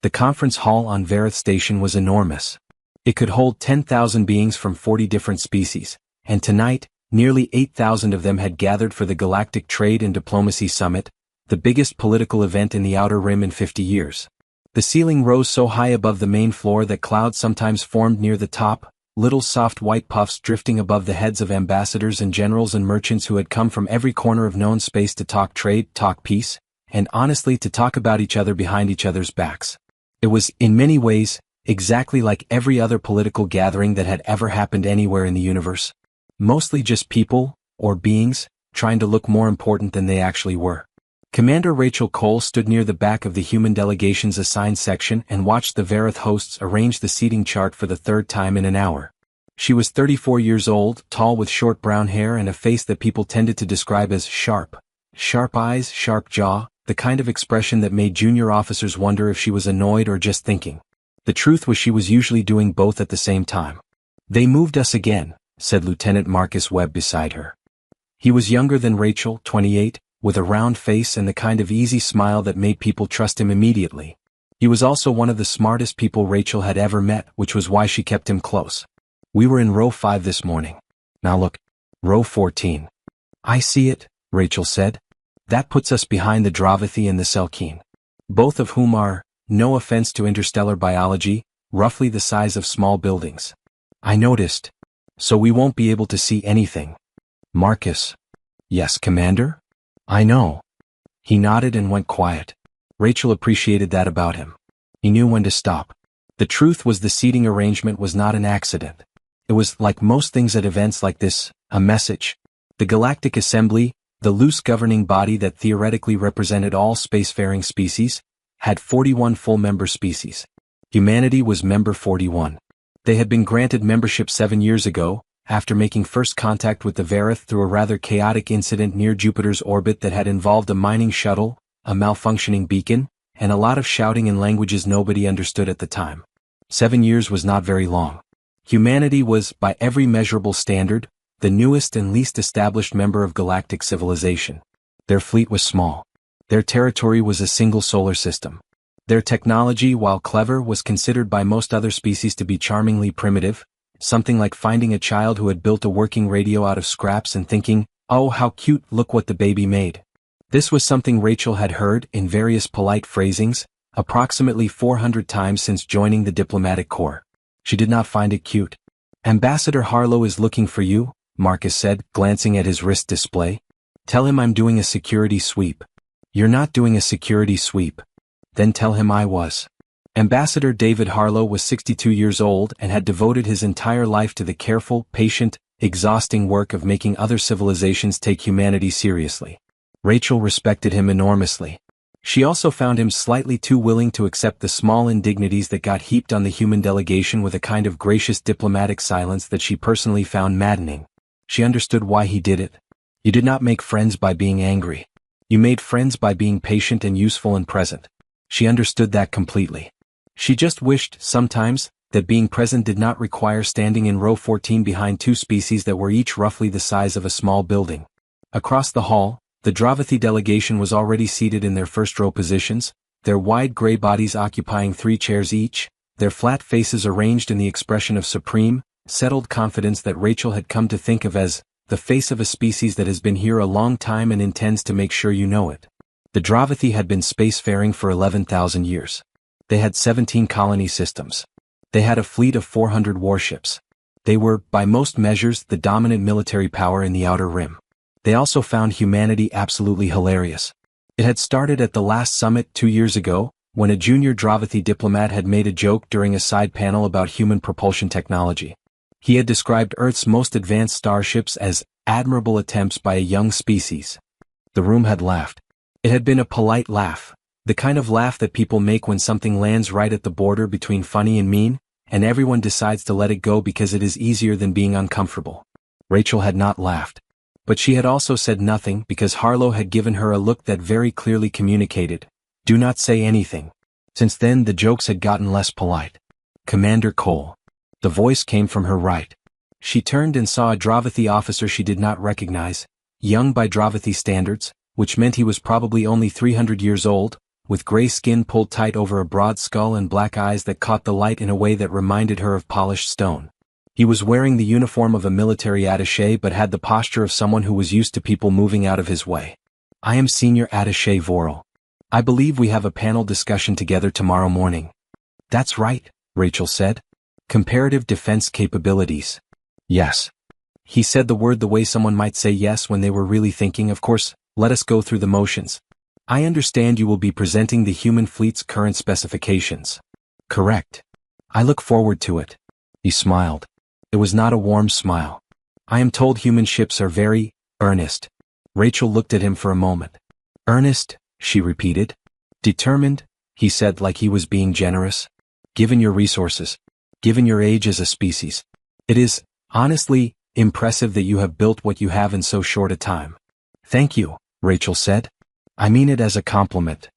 The conference hall on Vareth Station was enormous. It could hold 10,000 beings from 40 different species, and tonight, nearly 8,000 of them had gathered for the Galactic Trade and Diplomacy Summit, the biggest political event in the Outer Rim in 50 years. The ceiling rose so high above the main floor that clouds sometimes formed near the top, little soft white puffs drifting above the heads of ambassadors and generals and merchants who had come from every corner of known space to talk trade, talk peace, and honestly to talk about each other behind each other's backs. It was, in many ways, exactly like every other political gathering that had ever happened anywhere in the universe. Mostly just people, or beings, trying to look more important than they actually were. Commander Rachel Cole stood near the back of the human delegation's assigned section and watched the Vareth hosts arrange the seating chart for the third time in an hour. She was 34 years old, tall with short brown hair and a face that people tended to describe as sharp. Sharp eyes, sharp jaw, the kind of expression that made junior officers wonder if she was annoyed or just thinking. The truth was she was usually doing both at the same time. "They moved us again," said Lieutenant Marcus Webb beside her. He was younger than Rachel, 28, with a round face and the kind of easy smile that made people trust him immediately. He was also one of the smartest people Rachel had ever met, which was why she kept him close. "We were in row 5 this morning. Now look, row 14. "I see it," Rachel said. "That puts us behind the Dravathi and the Selkine. Both of whom are, no offense to interstellar biology, roughly the size of small buildings. I noticed. So we won't be able to see anything." "Marcus." "Yes, Commander?" "I know." He nodded and went quiet. Rachel appreciated that about him. He knew when to stop. The truth was the seating arrangement was not an accident. It was, like most things at events like this, a message. The Galactic Assembly, the loose governing body that theoretically represented all spacefaring species, had 41 full member species. Humanity was member 41. They had been granted membership 7 years ago, after making first contact with the Vareth through a rather chaotic incident near Jupiter's orbit that had involved a mining shuttle, a malfunctioning beacon, and a lot of shouting in languages nobody understood at the time. 7 years was not very long. Humanity was, by every measurable standard, the newest and least established member of galactic civilization. Their fleet was small. Their territory was a single solar system. Their technology, while clever, was considered by most other species to be charmingly primitive, something like finding a child who had built a working radio out of scraps and thinking, "Oh, how cute, look what the baby made." This was something Rachel had heard, in various polite phrasings, approximately 400 times since joining the diplomatic corps. She did not find it cute. "Ambassador Harlow is looking for you," Marcus said, glancing at his wrist display. "Tell him I'm doing a security sweep." "You're not doing a security sweep." "Then tell him I was." Ambassador David Harlow was 62 years old and had devoted his entire life to the careful, patient, exhausting work of making other civilizations take humanity seriously. Rachel respected him enormously. She also found him slightly too willing to accept the small indignities that got heaped on the human delegation with a kind of gracious diplomatic silence that she personally found maddening. She understood why he did it. You did not make friends by being angry. You made friends by being patient and useful and present. She understood that completely. She just wished, sometimes, that being present did not require standing in row 14 behind two species that were each roughly the size of a small building. Across the hall, the Dravathi delegation was already seated in their first row positions, their wide gray bodies occupying 3 chairs each, their flat faces arranged in the expression of supreme, settled confidence that Rachel had come to think of as the face of a species that has been here a long time and intends to make sure you know it. The Dravathi had been spacefaring for 11,000 years. They had 17 colony systems. They had a fleet of 400 warships. They were, by most measures, the dominant military power in the Outer Rim. They also found humanity absolutely hilarious. It had started at the last summit 2 years ago, when a junior Dravathi diplomat had made a joke during a side panel about human propulsion technology. He had described Earth's most advanced starships as admirable attempts by a young species. The room had laughed. It had been a polite laugh, the kind of laugh that people make when something lands right at the border between funny and mean, and everyone decides to let it go because it is easier than being uncomfortable. Rachel had not laughed. But she had also said nothing because Harlow had given her a look that very clearly communicated, "Do not say anything." Since then the jokes had gotten less polite. "Commander Cole." The voice came from her right. She turned and saw a Dravathi officer she did not recognize, young by Dravathi standards, which meant he was probably only 300 years old, with gray skin pulled tight over a broad skull and black eyes that caught the light in a way that reminded her of polished stone. He was wearing the uniform of a military attaché but had the posture of someone who was used to people moving out of his way. I am Senior Attaché Vorel. I believe we have a panel discussion together tomorrow morning. That's right, Rachel said. Comparative defense capabilities. Yes. He said the word the way someone might say yes when they were really thinking. Of course, let us go through the motions. I understand you will be presenting the human fleet's current specifications. Correct. I look forward to it. He smiled. It was not a warm smile. I am told human ships are very earnest. Rachel looked at him for a moment. Earnest, she repeated. Determined, he said like he was being generous. Given your resources. Given your age as a species. It is, honestly, impressive that you have built what you have in so short a time. Thank you, Rachel said. I mean it as a compliment.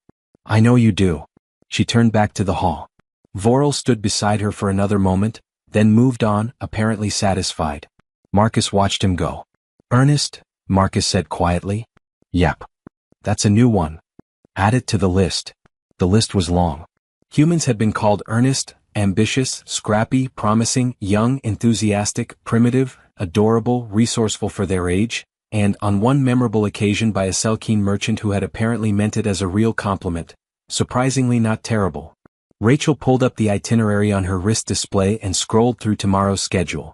I know you do. She turned back to the hall. Vorel stood beside her for another moment, then moved on, apparently satisfied. Marcus watched him go. Ernest, Marcus said quietly. Yep. That's a new one. Add it to the list. The list was long. Humans had been called earnest, ambitious, scrappy, promising, young, enthusiastic, primitive, adorable, resourceful for their age, and, on one memorable occasion by a Selkeen merchant who had apparently meant it as a real compliment, surprisingly not terrible. Rachel pulled up the itinerary on her wrist display and scrolled through tomorrow's schedule.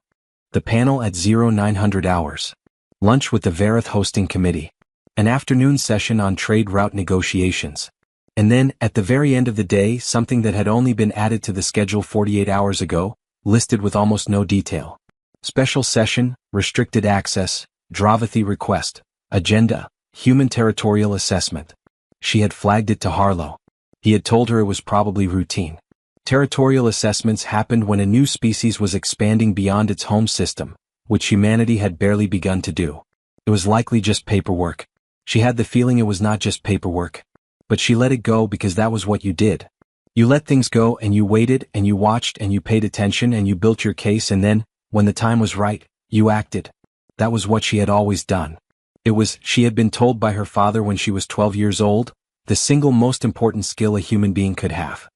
The panel at 0900 hours. Lunch with the Vareth Hosting Committee. An afternoon session on trade route negotiations. And then, at the very end of the day, something that had only been added to the schedule 48 hours ago, listed with almost no detail. Special session, restricted access, Dravathi request, agenda, human territorial assessment. She had flagged it to Harlow. He had told her it was probably routine. Territorial assessments happened when a new species was expanding beyond its home system, which humanity had barely begun to do. It was likely just paperwork. She had the feeling it was not just paperwork. But she let it go because that was what you did. You let things go and you waited and you watched and you paid attention and you built your case and then, when the time was right, you acted. That was what she had always done. It was, she had been told by her father when she was 12 years old, the single most important skill a human being could have.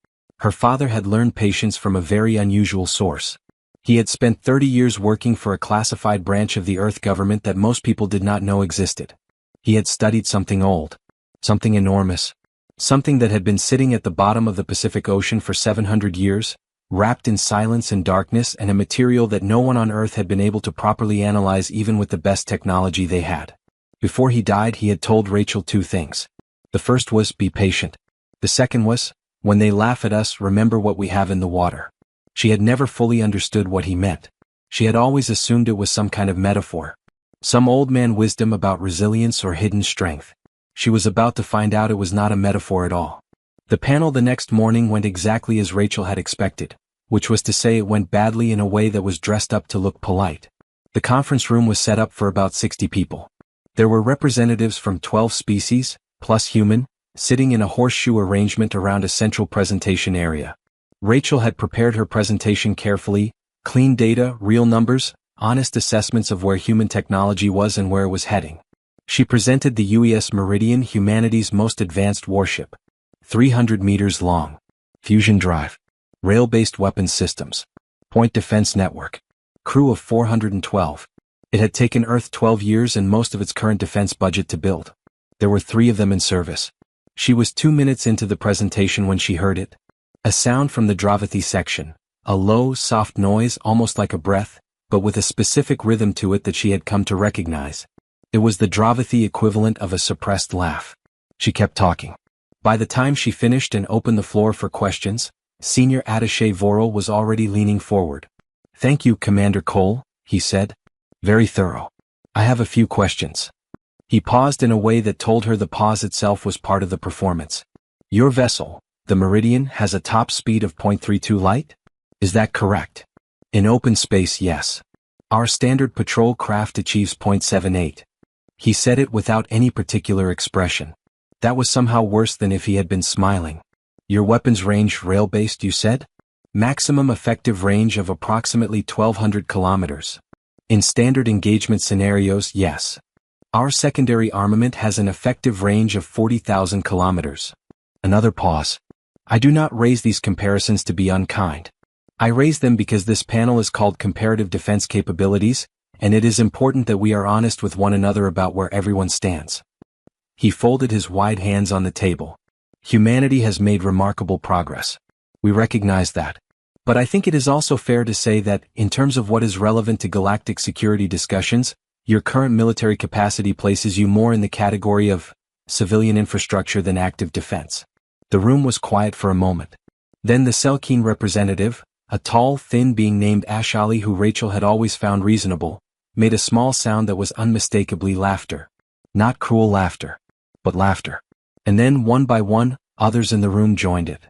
Her father had learned patience from a very unusual source. He had spent 30 years working for a classified branch of the Earth government that most people did not know existed. He had studied something old. Something enormous. Something that had been sitting at the bottom of the Pacific Ocean for 700 years, wrapped in silence and darkness and a material that no one on Earth had been able to properly analyze even with the best technology they had. Before he died he had told Rachel two things. The first was, be patient. The second was, when they laugh at us, remember what we have in the water. She had never fully understood what he meant. She had always assumed it was some kind of metaphor. Some old man wisdom about resilience or hidden strength. She was about to find out it was not a metaphor at all. The panel the next morning went exactly as Rachel had expected, which was to say it went badly in a way that was dressed up to look polite. The conference room was set up for about 60 people. There were representatives from 12 species, plus human, sitting in a horseshoe arrangement around a central presentation area. Rachel had prepared her presentation carefully, clean data, real numbers, honest assessments of where human technology was and where it was heading. She presented the UES Meridian, humanity's most advanced warship. 300 meters long. Fusion drive. Rail-based weapons systems. Point defense network. Crew of 412. It had taken Earth 12 years and most of its current defense budget to build. There were 3 of them in service. She was 2 minutes into the presentation when she heard it. A sound from the Dravathi section. A low, soft noise almost like a breath, but with a specific rhythm to it that she had come to recognize. It was the Dravathi equivalent of a suppressed laugh. She kept talking. By the time she finished and opened the floor for questions, Senior Attaché Vorel was already leaning forward. Thank you, Commander Cole, he said. Very thorough. I have a few questions. He paused in a way that told her the pause itself was part of the performance. Your vessel, the Meridian, has a top speed of 0.32 light? Is that correct? In open space, yes. Our standard patrol craft achieves 0.78. He said it without any particular expression. That was somehow worse than if he had been smiling. Your weapons range rail-based, you said? Maximum effective range of approximately 1,200 kilometers. In standard engagement scenarios, yes. Our secondary armament has an effective range of 40,000 kilometers. Another pause. I do not raise these comparisons to be unkind. I raise them because this panel is called Comparative Defense Capabilities, and it is important that we are honest with one another about where everyone stands. He folded his wide hands on the table. Humanity has made remarkable progress. We recognize that. But I think it is also fair to say that, in terms of what is relevant to galactic security discussions, your current military capacity places you more in the category of civilian infrastructure than active defense. The room was quiet for a moment. Then the Selkeen representative, a tall, thin being named Ashali who Rachel had always found reasonable, made a small sound that was unmistakably laughter. Not cruel laughter, but laughter. And then, one by one, others in the room joined it.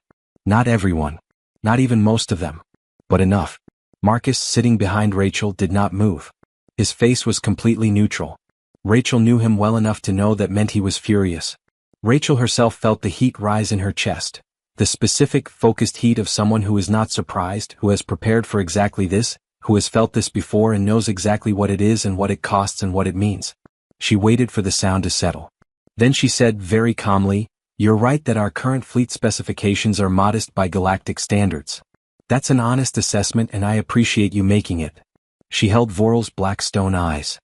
Not everyone. Not even most of them. But enough. Marcus, sitting behind Rachel, did not move. His face was completely neutral. Rachel knew him well enough to know that meant he was furious. Rachel herself felt the heat rise in her chest. The specific, focused heat of someone who is not surprised, who has prepared for exactly this, who has felt this before and knows exactly what it is and what it costs and what it means. She waited for the sound to settle. Then she said very calmly, "You're right that our current fleet specifications are modest by galactic standards. That's an honest assessment and I appreciate you making it." She held Voral's black stone eyes.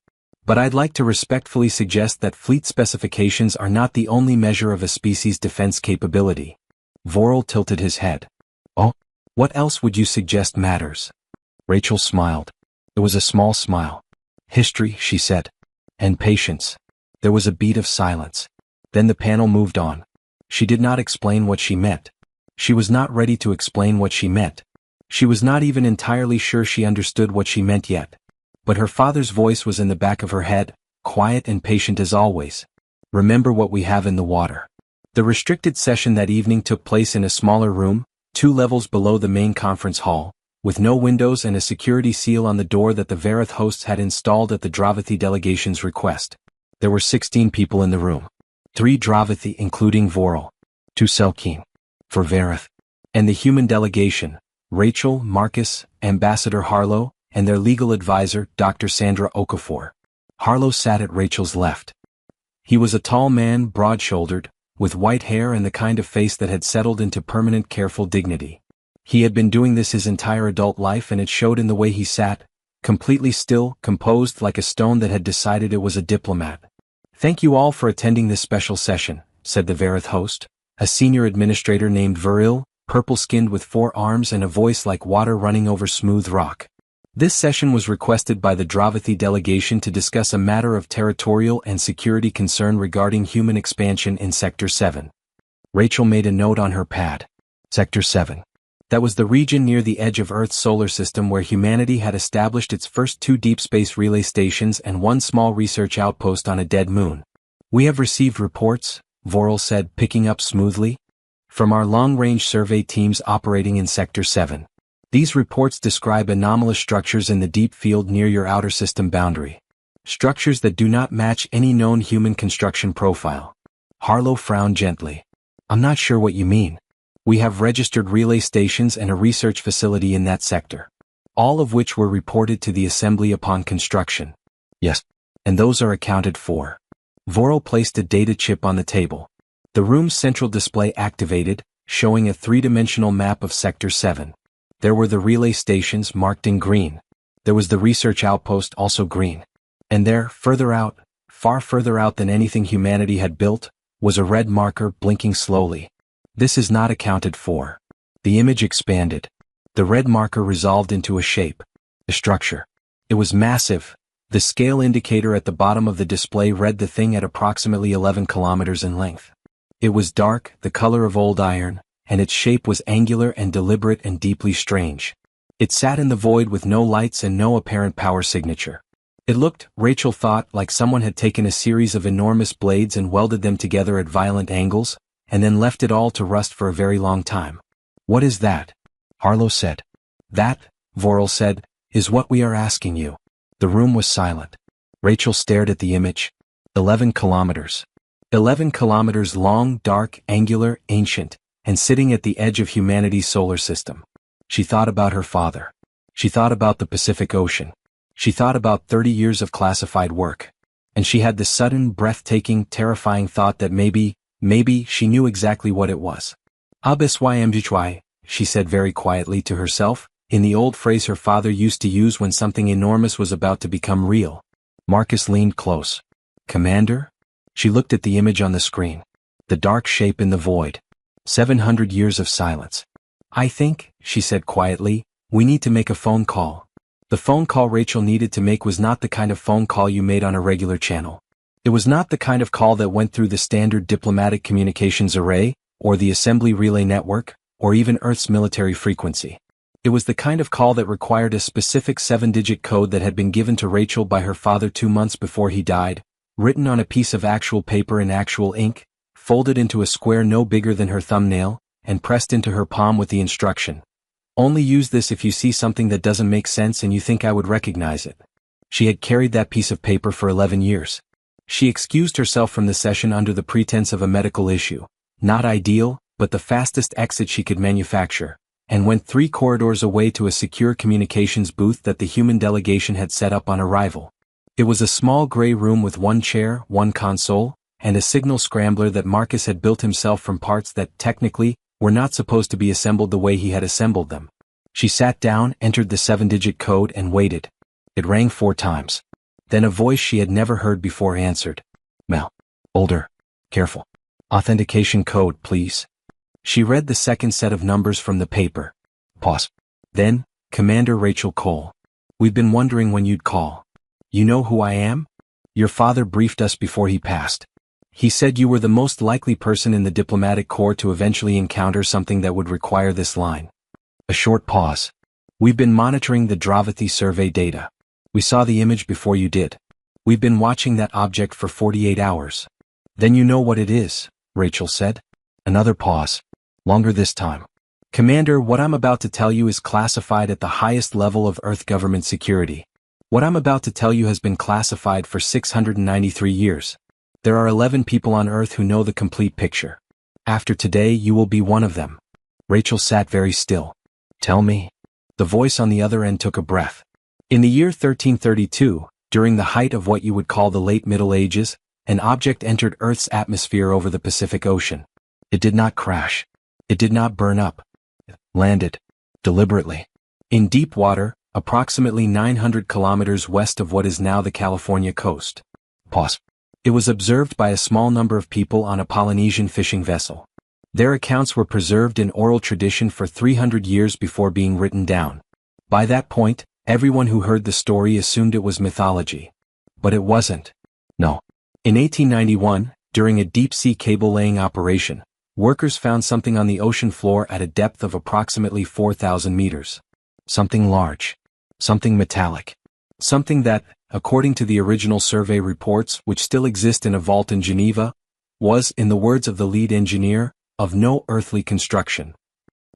"But I'd like to respectfully suggest that fleet specifications are not the only measure of a species' defense capability." Voral tilted his head. "Oh? What else would you suggest matters?" Rachel smiled. It was a small smile. "History," she said. "And patience." There was a beat of silence. Then the panel moved on. She did not explain what she meant. She was not ready to explain what she meant. She was not even entirely sure she understood what she meant yet. But her father's voice was in the back of her head, quiet and patient as always. "Remember what we have in the water." The restricted session that evening took place in a smaller room, 2 levels below the main conference hall, with no windows and a security seal on the door that the Vareth hosts had installed at the Dravathi delegation's request. There were 16 people in the room. 3 Dravathi including Voral. 2 Selkeen. For Vareth. And the human delegation, Rachel, Marcus, Ambassador Harlow, and their legal advisor, Dr. Sandra Okafor. Harlow sat at Rachel's left. He was a tall man, broad-shouldered, with white hair and the kind of face that had settled into permanent careful dignity. He had been doing this his entire adult life and it showed in the way he sat, completely still, composed like a stone that had decided it was a diplomat. "Thank you all for attending this special session," said the Vareth host, a senior administrator named Viril, purple-skinned with 4 arms and a voice like water running over smooth rock. "This session was requested by the Dravathi delegation to discuss a matter of territorial and security concern regarding human expansion in Sector 7. Rachel made a note on her pad. Sector 7. That was the region near the edge of Earth's solar system where humanity had established its first 2 deep space relay stations and 1 small research outpost on a dead moon. "We have received reports," Voral said, picking up smoothly, "from our long-range survey teams operating in Sector 7. These reports describe anomalous structures in the deep field near your outer system boundary. Structures that do not match any known human construction profile." Harlow frowned gently. "I'm not sure what you mean. We have registered relay stations and a research facility in that sector. All of which were reported to the Assembly upon construction." "Yes. And those are accounted for." Voral placed a data chip on the table. The room's central display activated, showing a 3-dimensional map of Sector 7. There were the relay stations marked in green. There was the research outpost also green. And there, further out, far further out than anything humanity had built, was a red marker blinking slowly. "This is not accounted for." The image expanded. The red marker resolved into a shape. A structure. It was massive. The scale indicator at the bottom of the display read the thing at approximately 11 kilometers in length. It was dark, the color of old iron, and its shape was angular and deliberate and deeply strange. It sat in the void with no lights and no apparent power signature. It looked, Rachel thought, like someone had taken a series of enormous blades and welded them together at violent angles, and then left it all to rust for a very long time. "What is that?" Harlow said. "That," Voral said, "is what we are asking you." The room was silent. Rachel stared at the image. 11 kilometers. 11 kilometers long, dark, angular, ancient, and sitting at the edge of humanity's solar system. She thought about her father. She thought about the Pacific Ocean. She thought about 30 years of classified work. And she had the sudden, breathtaking, terrifying thought that maybe, Maybe she knew exactly what it was. HFY, she said very quietly to herself, in the old phrase her father used to use when something enormous was about to become real. Marcus leaned close. Commander? She looked at the image on the screen. The dark shape in the void. 700 years of silence. I think, she said quietly, we need to make a phone call. The phone call Rachel needed to make was not the kind of phone call you made on a regular channel. It was not the kind of call that went through the standard diplomatic communications array, or the assembly relay network, or even Earth's military frequency. It was the kind of call that required a specific 7-digit code that had been given to Rachel by her father 2 months before he died, written on a piece of actual paper in actual ink, folded into a square no bigger than her thumbnail, and pressed into her palm with the instruction. Only use this if you see something that doesn't make sense and you think I would recognize it. She had carried that piece of paper for 11 years. She excused herself from the session under the pretense of a medical issue, not ideal, but the fastest exit she could manufacture, and went 3 corridors away to a secure communications booth that the human delegation had set up on arrival. It was a small gray room with 1 chair, 1 console, and a signal scrambler that Marcus had built himself from parts that, technically, were not supposed to be assembled the way he had assembled them. She sat down, entered the 7-digit code, and waited. It rang 4 times. Then a voice she had never heard before answered. Mel. Older. Careful. Authentication code, please. She read the second set of numbers from the paper. Pause. Then, Commander Rachel Cole. We've been wondering when you'd call. You know who I am? Your father briefed us before he passed. He said you were the most likely person in the diplomatic corps to eventually encounter something that would require this line. A short pause. We've been monitoring the Dravati survey data. We saw the image before you did. We've been watching that object for 48 hours. Then you know what it is, Rachel said. Another pause. Longer this time. Commander, what I'm about to tell you is classified at the highest level of Earth government security. What I'm about to tell you has been classified for 693 years. There are 11 people on Earth who know the complete picture. After today, you will be one of them. Rachel sat very still. Tell me. The voice on the other end took a breath. In the year 1332, during the height of what you would call the late Middle Ages, an object entered Earth's atmosphere over the Pacific Ocean. It did not crash. It did not burn up. It landed. Deliberately. In deep water, approximately 900 kilometers west of what is now the California coast. Pause. It was observed by a small number of people on a Polynesian fishing vessel. Their accounts were preserved in oral tradition for 300 years before being written down. By that point, everyone who heard the story assumed it was mythology. But it wasn't. No. In 1891, during a deep-sea cable-laying operation, workers found something on the ocean floor at a depth of approximately 4,000 meters. Something large. Something metallic. Something that, according to the original survey reports, which still exist in a vault in Geneva, was, in the words of the lead engineer, of no earthly construction.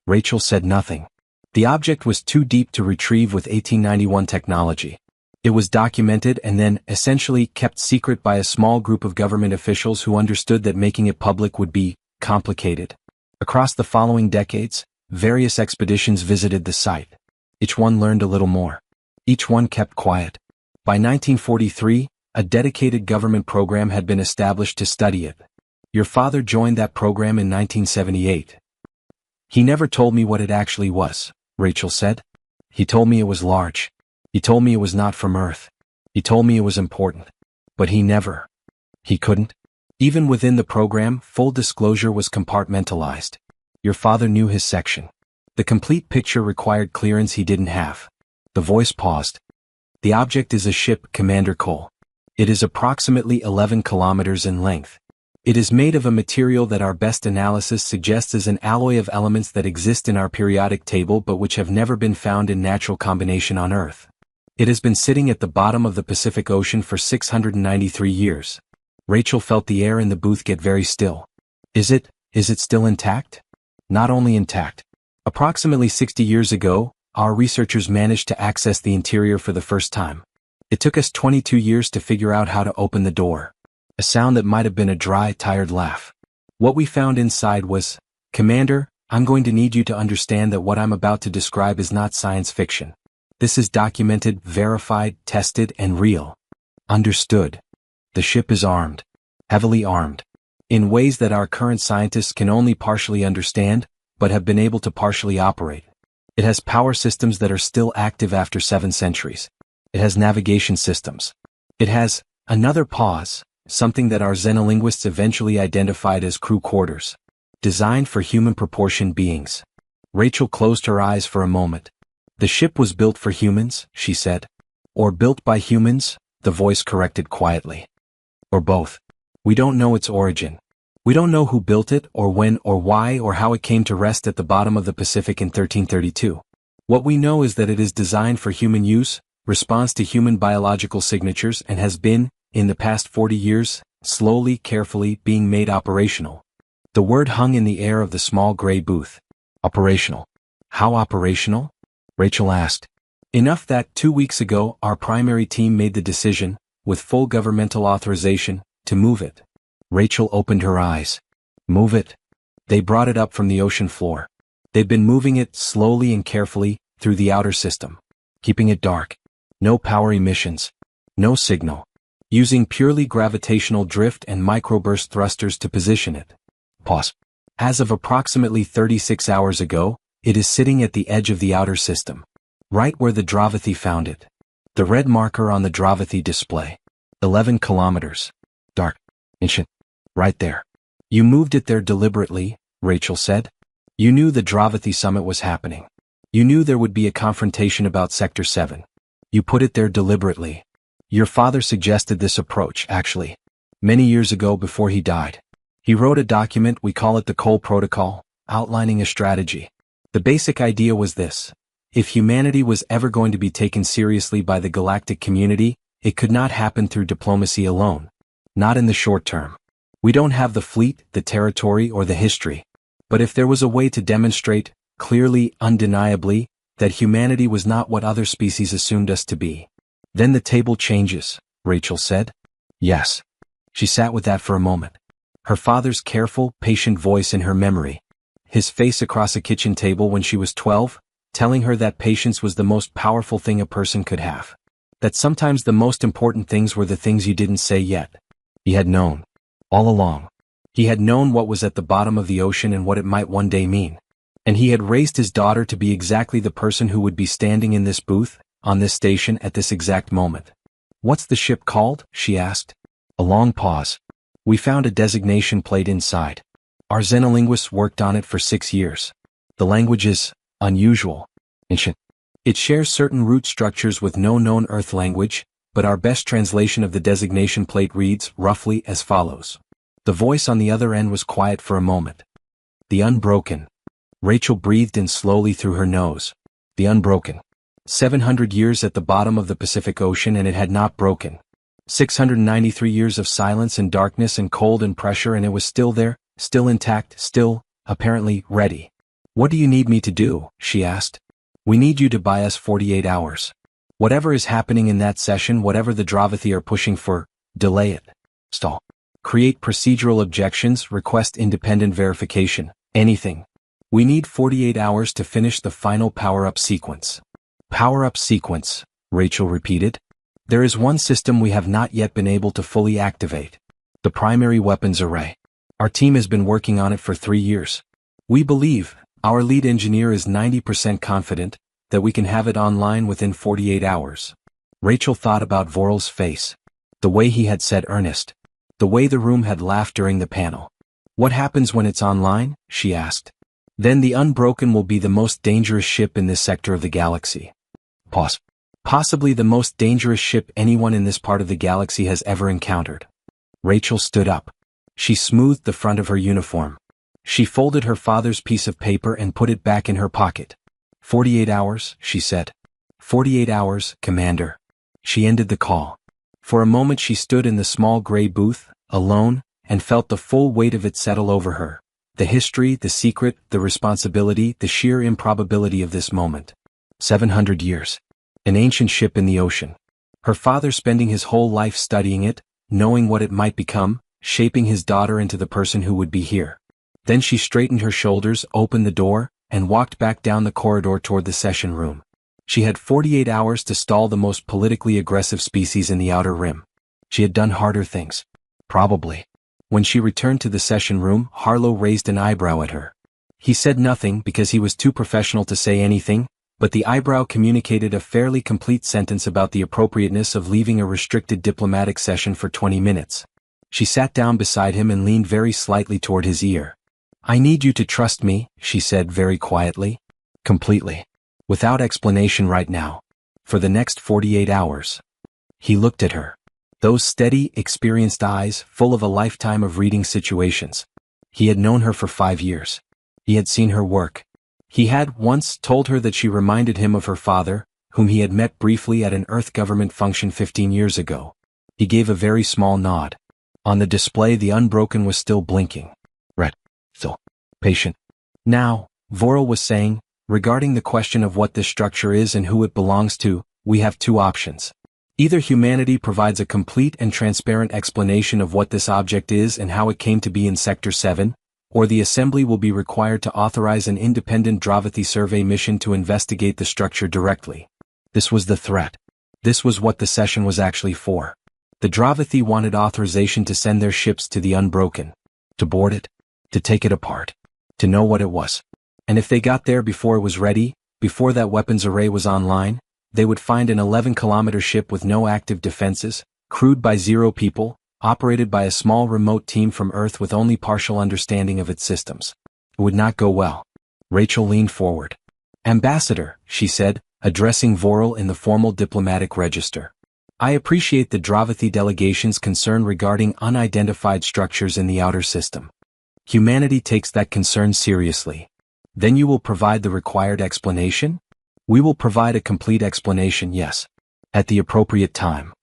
Rachel said nothing. The object was too deep to retrieve with 1891 technology. It was documented and then, essentially, kept secret by a small group of government officials who understood that making it public would be complicated. Across the following decades, various expeditions visited the site. Each one learned a little more. Each one kept quiet. By 1943, a dedicated government program had been established to study it. Your father joined that program in 1978. He never told me what it actually was, Rachel said. He told me it was large. He told me it was not from Earth. He told me it was important. But he couldn't. Even within the program, full disclosure was compartmentalized. Your father knew his section. The complete picture required clearance he didn't have. The voice paused. The object is a ship, Commander Cole. It is approximately 11 kilometers in length. It is made of a material that our best analysis suggests is an alloy of elements that exist in our periodic table but which have never been found in natural combination on Earth. It has been sitting at the bottom of the Pacific Ocean for 693 years. Rachel felt the air in the booth get very still. Is it still intact? Not only intact. Approximately 60 years ago, our researchers managed to access the interior for the first time. It took us 22 years to figure out how to open the door. A sound that might have been a dry, tired laugh. What we found inside was, Commander, I'm going to need you to understand that what I'm about to describe is not science fiction. This is documented, verified, tested, and real. Understood. The ship is armed. Heavily armed. in ways that our current scientists can only partially understand, but have been able to partially operate. It has power systems that are still active after 7 centuries. It has navigation systems. It has, another pause, something that our xenolinguists eventually identified as crew quarters, designed for human-proportioned beings. Rachel closed her eyes for a moment. The ship was built for humans, she said. Or built by humans, the voice corrected quietly. Or both. We don't know its origin. We don't know who built it, or when, or why, or how it came to rest at the bottom of the Pacific in 1332. What we know is that it is designed for human use, responds to human biological signatures, and has been, in the past 40 years, slowly, carefully, being made operational. The word hung in the air of the small gray booth. Operational. How operational? Rachel asked. Enough that 2 weeks ago our primary team made the decision, with full governmental authorization, to move it. Rachel opened her eyes. Move it? They brought it up from the ocean floor. They've been moving it slowly and carefully through the outer system, keeping it dark. No power emissions. No signal. Using purely gravitational drift and microburst thrusters to position it. Pause. As of approximately 36 hours ago, it is sitting at the edge of the outer system, right where the Dravathi found it. The red marker on the Dravathi display. 11 kilometers. Dark. Ancient. Right there. You moved it there deliberately, Rachel said. You knew the Dravathi summit was happening. You knew there would be a confrontation about Sector 7. You put it there deliberately. Your father suggested this approach, actually, many years ago before he died. He wrote a document, we call it the Cole Protocol, outlining a strategy. The basic idea was this. If humanity was ever going to be taken seriously by the galactic community, it could not happen through diplomacy alone. Not in the short term. We don't have the fleet, the territory, or the history. But if there was a way to demonstrate, clearly, undeniably, that humanity was not what other species assumed us to be, then the table changes, Rachel said. Yes. She sat with that for a moment. Her father's careful, patient voice in her memory. His face across a kitchen table when she was 12, telling her that patience was the most powerful thing a person could have. That sometimes the most important things were the things you didn't say yet. He had known. All along. He had known what was at the bottom of the ocean and what it might one day mean. And he had raised his daughter to be exactly the person who would be standing in this booth, on this station at this exact moment. What's the ship called? She asked. A long pause. We found a designation plate inside. Our xenolinguists worked on it for 6 years. The language is unusual, ancient. It shares certain root structures with no known Earth language, but our best translation of the designation plate reads roughly as follows. The voice on the other end was quiet for a moment. The unbroken. Rachel breathed in slowly through her nose. The unbroken. 700 years at the bottom of the Pacific Ocean and it had not broken. 693 years of silence and darkness and cold and pressure and it was still there, still intact, still, apparently, ready. What do you need me to do? She asked. We need you to buy us 48 hours. Whatever is happening in that session, whatever the Dravathi are pushing for, delay it. Stall. Create procedural objections, request independent verification, anything. We need 48 hours to finish the final power-up sequence. Power-up sequence, Rachel repeated. There is one system we have not yet been able to fully activate. The primary weapons array. Our team has been working on it for 3 years. We believe, our lead engineer is 90% confident, that we can have it online within 48 hours. Rachel thought about Voral's face. The way he had said earnest. The way the room had laughed during the panel. What happens when it's online? She asked. Then the Unbroken will be the most dangerous ship in this sector of the galaxy. Pause. Possibly the most dangerous ship anyone in this part of the galaxy has ever encountered. Rachel stood up. She smoothed the front of her uniform. She folded her father's piece of paper and put it back in her pocket. 48 hours, she said. 48 hours, Commander. She ended the call. For a moment she stood in the small gray booth, alone, and felt the full weight of it settle over her. The history, the secret, the responsibility, the sheer improbability of this moment. 700 years. An ancient ship in the ocean. Her father spending his whole life studying it, knowing what it might become, shaping his daughter into the person who would be here. Then she straightened her shoulders, opened the door, and walked back down the corridor toward the session room. She had 48 hours to stall the most politically aggressive species in the Outer Rim. She had done harder things. Probably. When she returned to the session room, Harlow raised an eyebrow at her. He said nothing because he was too professional to say anything, but the eyebrow communicated a fairly complete sentence about the appropriateness of leaving a restricted diplomatic session for 20 minutes. She sat down beside him and leaned very slightly toward his ear. "I need you to trust me," she said very quietly. "Completely. Without explanation right now. For the next 48 hours. He looked at her. Those steady, experienced eyes, full of a lifetime of reading situations. He had known her for 5 years. He had seen her work. He had once told her that she reminded him of her father, whom he had met briefly at an Earth government function 15 years ago. He gave a very small nod. On the display the Unbroken was still blinking. Red. Still. Patient. Now, Vorel was saying, regarding the question of what this structure is and who it belongs to, we have 2 options. Either humanity provides a complete and transparent explanation of what this object is and how it came to be in Sector 7, or the Assembly will be required to authorize an independent Dravati survey mission to investigate the structure directly. This was the threat. This was what the session was actually for. The Dravati wanted authorization to send their ships to the Unbroken. To board it. To take it apart. To know what it was. And if they got there before it was ready, before that weapons array was online, they would find an 11-kilometer ship with no active defenses, crewed by 0 people, operated by a small remote team from Earth with only partial understanding of its systems. It would not go well. Rachel leaned forward. "Ambassador," she said, addressing Vorel in the formal diplomatic register. "I appreciate the Dravati delegation's concern regarding unidentified structures in the outer system. Humanity takes that concern seriously. Then you will provide the required explanation?" "We will provide a complete explanation, yes. At the appropriate time."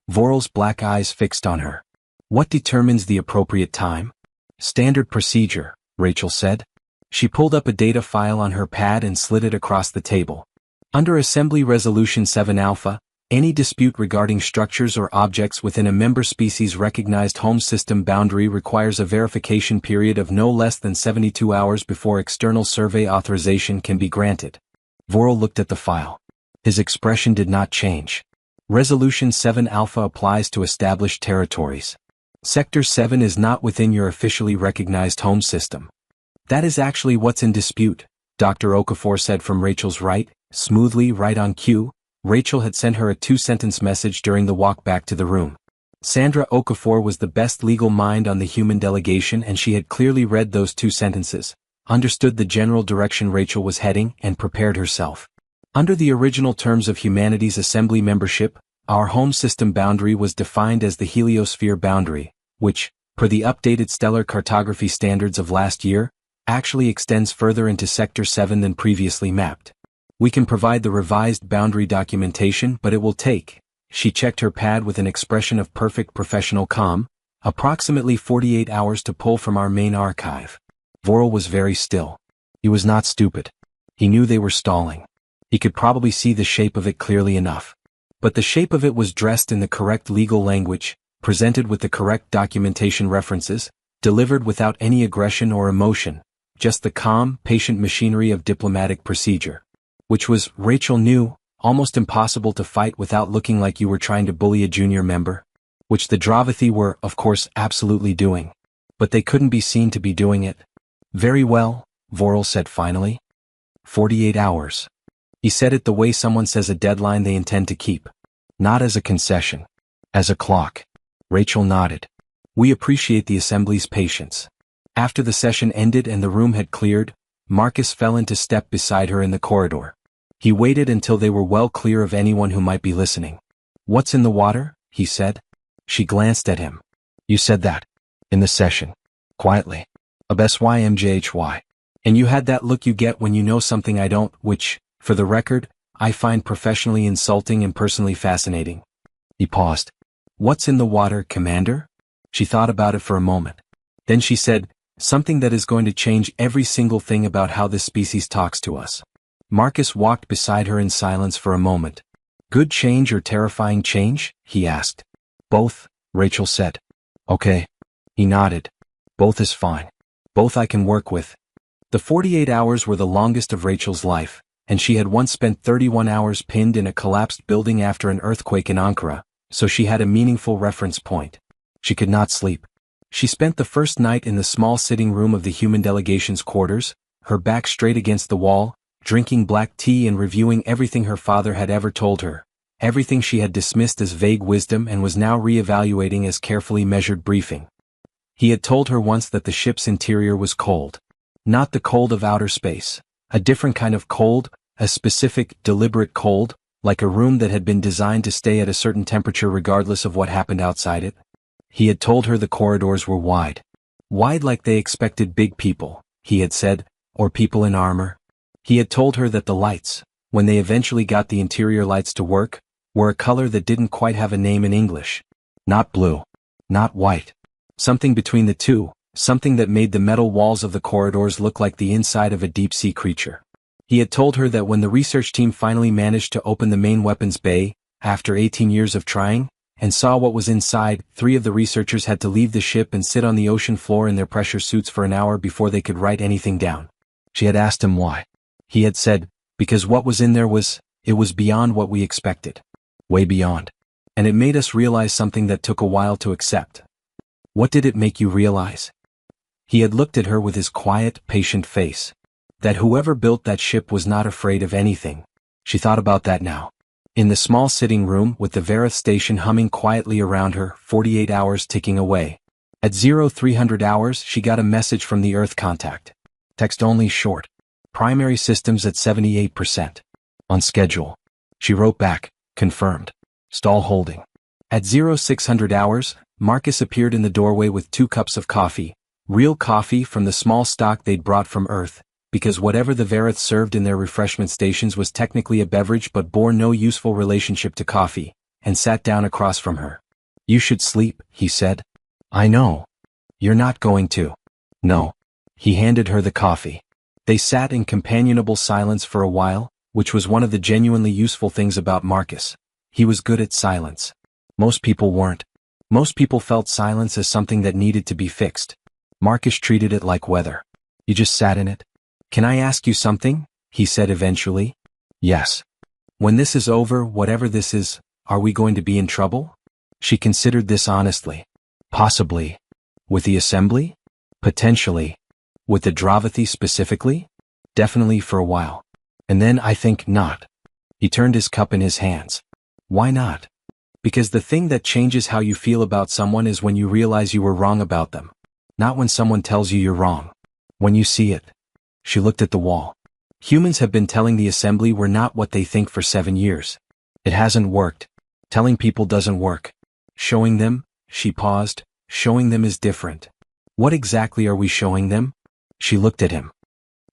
Vorel's black eyes fixed on her. "What determines the appropriate time?" "Standard procedure," Rachel said. She pulled up a data file on her pad and slid it across the table. "Under Assembly Resolution 7 Alpha, any dispute regarding structures or objects within a member species' recognized home system boundary requires a verification period of no less than 72 hours before external survey authorization can be granted." Vorel looked at the file. His expression did not change. Resolution 7 Alpha applies to established territories. Sector 7 is not within your officially recognized home system. "That is actually what's in dispute," Dr. Okafor said from Rachel's right, smoothly, right on cue. Rachel had sent her a 2-sentence message during the walk back to the room. Sandra Okafor was the best legal mind on the human delegation and she had clearly read those 2 sentences, understood the general direction Rachel was heading, and prepared herself. Under the original terms of humanity's assembly membership, our home system boundary was defined as the heliosphere boundary, which, per the updated stellar cartography standards of last year, actually extends further into Sector 7 than previously mapped. We can provide the revised boundary documentation, but it will take, she checked her pad with an expression of perfect professional calm, approximately 48 hours to pull from our main archive. Vorel was very still. He was not stupid. He knew they were stalling. He could probably see the shape of it clearly enough. But the shape of it was dressed in the correct legal language, presented with the correct documentation references, delivered without any aggression or emotion, just the calm, patient machinery of diplomatic procedure. Which was, Rachel knew, almost impossible to fight without looking like you were trying to bully a junior member. Which the Dravati were, of course, absolutely doing. But they couldn't be seen to be doing it. "Very well," Vorel said finally. 48 hours. He said it the way someone says a deadline they intend to keep. Not as a concession. As a clock. Rachel nodded. "We appreciate the Assembly's patience." After the session ended and the room had cleared, Marcus fell into step beside her in the corridor. He waited until they were well clear of anyone who might be listening. "What's in the water?" he said. She glanced at him. "You said that. In the session. Quietly. Of SYMJHY. And you had that look you get when you know something I don't, which, for the record, I find professionally insulting and personally fascinating." He paused. "What's in the water, Commander?" She thought about it for a moment. Then she said, "Something that is going to change every single thing about how this species talks to us." Marcus walked beside her in silence for a moment. "Good change or terrifying change?" he asked. "Both," Rachel said. "Okay." He nodded. "Both is fine. Both I can work with." The 48 hours were the longest of Rachel's life, and she had once spent 31 hours pinned in a collapsed building after an earthquake in Ankara, so she had a meaningful reference point. She could not sleep. She spent the first night in the small sitting room of the human delegation's quarters, her back straight against the wall, drinking black tea and reviewing everything her father had ever told her, everything she had dismissed as vague wisdom and was now re-evaluating as carefully measured briefing. He had told her once that the ship's interior was cold. Not the cold of outer space. A different kind of cold, a specific, deliberate cold, like a room that had been designed to stay at a certain temperature regardless of what happened outside it. He had told her the corridors were wide. Wide like they expected big people, he had said, or people in armor. He had told her that the lights, when they eventually got the interior lights to work, were a color that didn't quite have a name in English. Not blue. Not white. Something between the two, something that made the metal walls of the corridors look like the inside of a deep-sea creature. He had told her that when the research team finally managed to open the main weapons bay, after 18 years of trying, and saw what was inside, 3 of the researchers had to leave the ship and sit on the ocean floor in their pressure suits for an hour before they could write anything down. She had asked him why. He had said, because what was in there it was beyond what we expected. Way beyond. And it made us realize something that took a while to accept. What did it make you realize? He had looked at her with his quiet, patient face. That whoever built that ship was not afraid of anything. She thought about that now. In the small sitting room with the Vareth station humming quietly around her, 48 hours ticking away. At 0300 hours she got a message from the Earth contact. Text only short. Primary systems at 78%. On schedule. She wrote back, confirmed. Stall holding. At 0600 hours, Marcus appeared in the doorway with 2 cups of coffee. Real coffee from the small stock they'd brought from Earth, because whatever the Vareth served in their refreshment stations was technically a beverage but bore no useful relationship to coffee, and sat down across from her. You should sleep, he said. I know. You're not going to. No. He handed her the coffee. They sat in companionable silence for a while, which was one of the genuinely useful things about Marcus. He was good at silence. Most people weren't. Most people felt silence as something that needed to be fixed. Marcus treated it like weather. You just sat in it. Can I ask you something? He said eventually. Yes. When this is over, whatever this is, are we going to be in trouble? She considered this honestly. Possibly. With the assembly? Potentially. With the Dravathi specifically? Definitely for a while. And then I think not. He turned his cup in his hands. Why not? Because the thing that changes how you feel about someone is when you realize you were wrong about them. Not when someone tells you you're wrong. When you see it. She looked at the wall. Humans have been telling the assembly we're not what they think for 7 years. It hasn't worked. Telling people doesn't work. Showing them, she paused, showing them is different. What exactly are we showing them? She looked at him.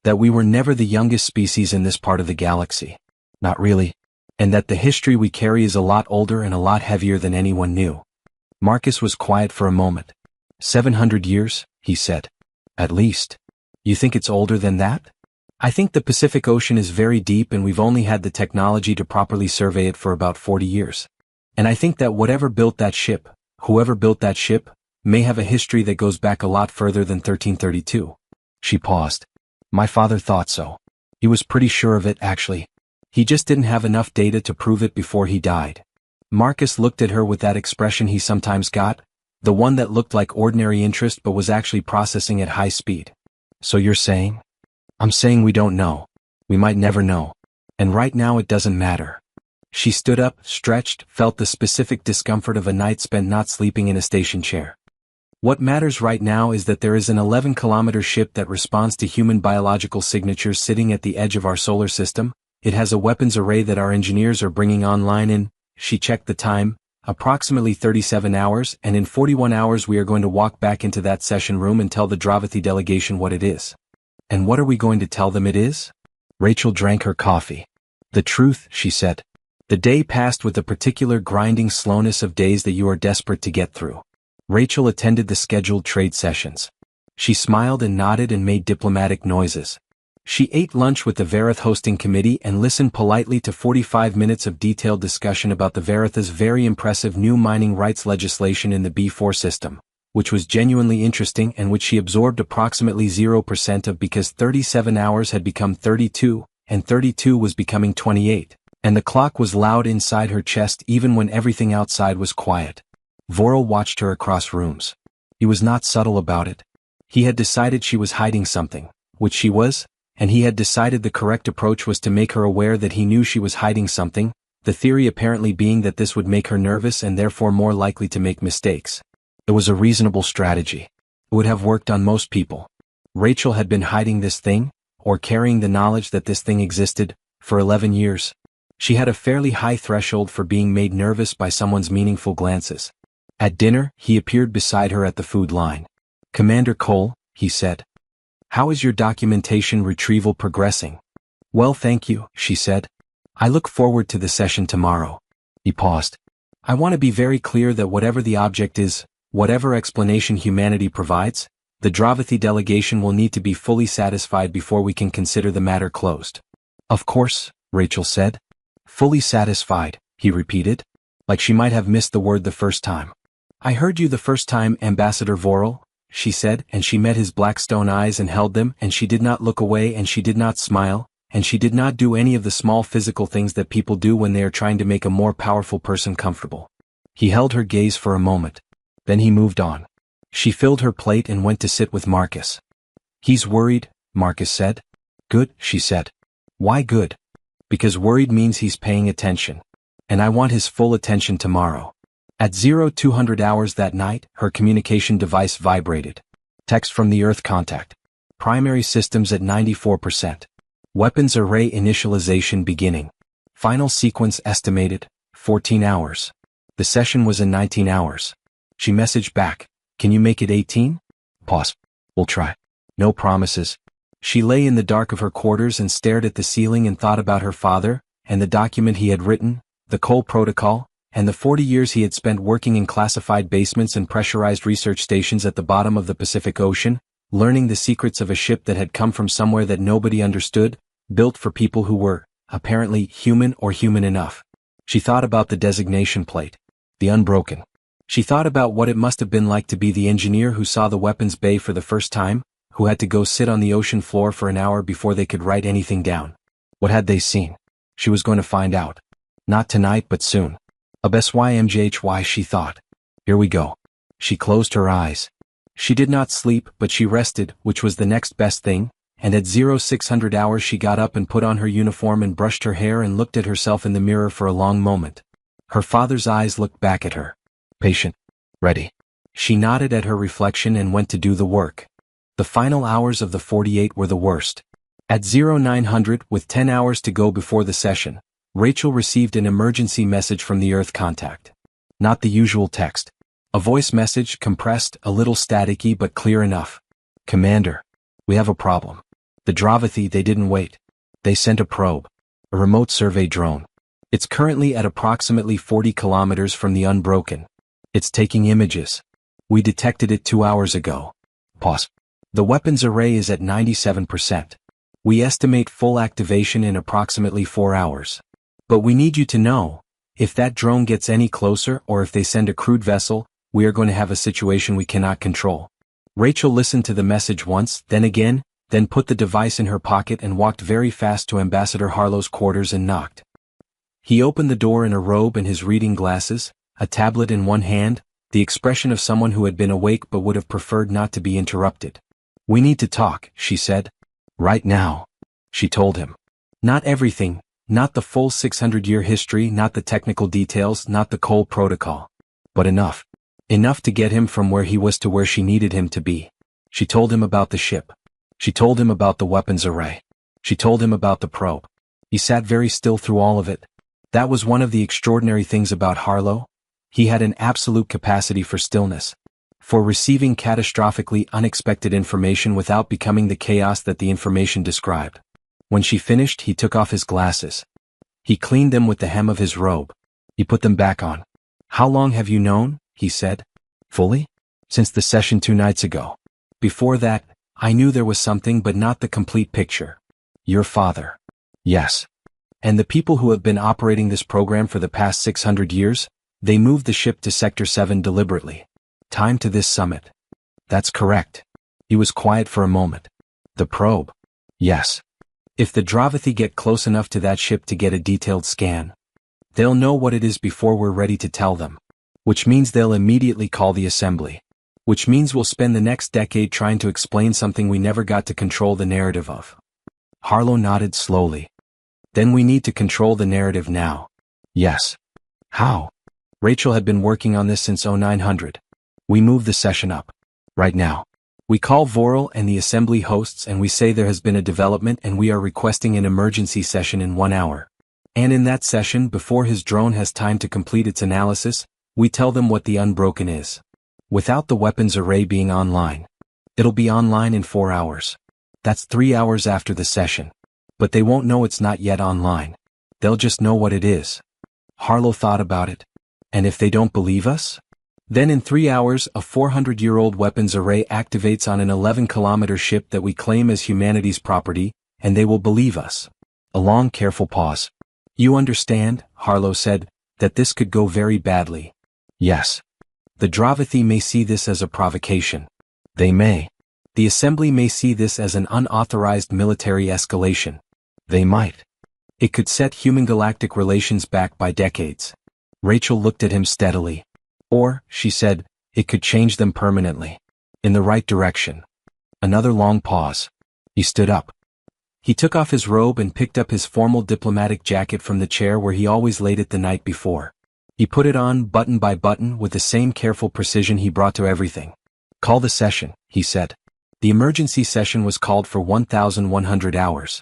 That we were never the youngest species in this part of the galaxy. Not really. And that the history we carry is a lot older and a lot heavier than anyone knew. Marcus was quiet for a moment. 700 years, he said. At least. You think it's older than that? I think the Pacific Ocean is very deep and we've only had the technology to properly survey it for about 40 years. And I think that whatever built that ship, whoever built that ship, may have a history that goes back a lot further than 1332. She paused. My father thought so. He was pretty sure of it, actually. He just didn't have enough data to prove it before he died. Marcus looked at her with that expression he sometimes got, the one that looked like ordinary interest but was actually processing at high speed. So you're saying? I'm saying we don't know. We might never know. And right now it doesn't matter. She stood up, stretched, felt the specific discomfort of a night spent not sleeping in a station chair. What matters right now is that there is an 11-kilometer ship that responds to human biological signatures sitting at the edge of our solar system. It has a weapons array that our engineers are bringing online in, she checked the time, approximately 37 hours, and in 41 hours we are going to walk back into that session room and tell the Dravathi delegation what it is. And what are we going to tell them it is? Rachel drank her coffee. The truth, she said. The day passed with the particular grinding slowness of days that you are desperate to get through. Rachel attended the scheduled trade sessions. She smiled and nodded and made diplomatic noises. She ate lunch with the Vareth hosting committee and listened politely to 45 minutes of detailed discussion about the Varetha's very impressive new mining rights legislation in the B4 system, which was genuinely interesting and which she absorbed approximately 0% of because 37 hours had become 32, and 32 was becoming 28, and the clock was loud inside her chest even when everything outside was quiet. Vorel watched her across rooms. He was not subtle about it. He had decided she was hiding something, which she was, and he had decided the correct approach was to make her aware that he knew she was hiding something, the theory apparently being that this would make her nervous and therefore more likely to make mistakes. It was a reasonable strategy. It would have worked on most people. Rachel had been hiding this thing, or carrying the knowledge that this thing existed, for 11 years. She had a fairly high threshold for being made nervous by someone's meaningful glances. At dinner, he appeared beside her at the food line. "Commander Cole," he said. "How is your documentation retrieval progressing?" "Well, thank you," she said. "I look forward to the session tomorrow." He paused. "I want to be very clear that whatever the object is, whatever explanation humanity provides, the Dravathi delegation will need to be fully satisfied before we can consider the matter closed." "Of course," Rachel said. "Fully satisfied," he repeated, like she might have missed the word the first time. "I heard you the first time, Ambassador Vorel," she said, and she met his black stone eyes and held them, and she did not look away, and she did not smile, and she did not do any of the small physical things that people do when they are trying to make a more powerful person comfortable. He held her gaze for a moment. Then he moved on. She filled her plate and went to sit with Marcus. "He's worried," Marcus said. "Good," she said. "Why good?" "Because worried means he's paying attention. And I want his full attention tomorrow." At 0200 hours that night, her communication device vibrated. Text from the Earth contact. Primary systems at 94%. Weapons array initialization beginning. Final sequence estimated, 14 hours. The session was in 19 hours. She messaged back, "Can you make it 18? Pause. "We'll try." No promises. She lay in the dark of her quarters and stared at the ceiling and thought about her father, and the document he had written, the Cole Protocol, and the 40 years he had spent working in classified basements and pressurized research stations at the bottom of the Pacific Ocean, learning the secrets of a ship that had come from somewhere that nobody understood, built for people who were, apparently, human or human enough. She thought about the designation plate. The Unbroken. She thought about what it must have been like to be the engineer who saw the weapons bay for the first time, who had to go sit on the ocean floor for an hour before they could write anything down. What had they seen? She was going to find out. Not tonight, but soon. A SCIFI, she thought. Here we go. She closed her eyes. She did not sleep, but she rested, which was the next best thing, and at 0600 hours she got up and put on her uniform and brushed her hair and looked at herself in the mirror for a long moment. Her father's eyes looked back at her. Patient. Ready. She nodded at her reflection and went to do the work. The final hours of the 48 were the worst. At 0900, with 10 hours to go before the session, Rachel received an emergency message from the Earth contact. Not the usual text. A voice message, compressed, a little staticky but clear enough. "Commander, we have a problem. The Dravathi, they didn't wait. They sent a probe. A remote survey drone. It's currently at approximately 40 kilometers from the Unbroken. It's taking images. We detected it 2 hours ago." Pause. "The weapons array is at 97%. We estimate full activation in approximately 4 hours. But we need you to know, if that drone gets any closer or if they send a crewed vessel, we are going to have a situation we cannot control." Rachel listened to the message once, then again, then put the device in her pocket and walked very fast to Ambassador Harlow's quarters and knocked. He opened the door in a robe and his reading glasses, a tablet in one hand, the expression of someone who had been awake but would have preferred not to be interrupted. "We need to talk," she said. "Right now," she told him. "Not everything. Not the full 600-year history, not the technical details, not the Cole Protocol. But enough. Enough to get him from where he was to where she needed him to be." She told him about the ship. She told him about the weapons array. She told him about the probe. He sat very still through all of it. That was one of the extraordinary things about Harlow. He had an absolute capacity for stillness. For receiving catastrophically unexpected information without becoming the chaos that the information described. When she finished, he took off his glasses. He cleaned them with the hem of his robe. He put them back on. "How long have you known?" he said. "Fully? Since the session 2 nights ago. Before that, I knew there was something but not the complete picture." "Your father." "Yes. And the people who have been operating this program for the past 600 years, they moved the ship to Sector 7 deliberately. Time to this summit." "That's correct." He was quiet for a moment. "The probe?" "Yes. If the Dravathi get close enough to that ship to get a detailed scan, they'll know what it is before we're ready to tell them. Which means they'll immediately call the assembly. Which means we'll spend the next decade trying to explain something we never got to control the narrative of. Harlow nodded slowly. Then we need to control the narrative now. Yes. How? Rachel had been working on this since 0900. We move the session up. Right now. We call Vorel and the assembly hosts and we say there has been a development and we are requesting an emergency session in 1 hour. And in that session, before his drone has time to complete its analysis, we tell them what the unbroken is. Without the weapons array being online. It'll be online in 4 hours. That's 3 hours after the session. But they won't know it's not yet online. They'll just know what it is. Harlow thought about it. And if they don't believe us? Then in 3 hours, a 400-year-old weapons array activates on an 11-kilometer ship that we claim as humanity's property, and they will believe us. A long, careful pause. You understand, Harlow said, that this could go very badly. Yes. The Dravathi may see this as a provocation. They may. The Assembly may see this as an unauthorized military escalation. They might. It could set human-galactic relations back by decades. Rachel looked at him steadily. Or, she said, it could change them permanently. In the right direction. Another long pause. He stood up. He took off his robe and picked up his formal diplomatic jacket from the chair where he always laid it the night before. He put it on button by button with the same careful precision he brought to everything. Call the session, he said. The emergency session was called for 1,100 hours.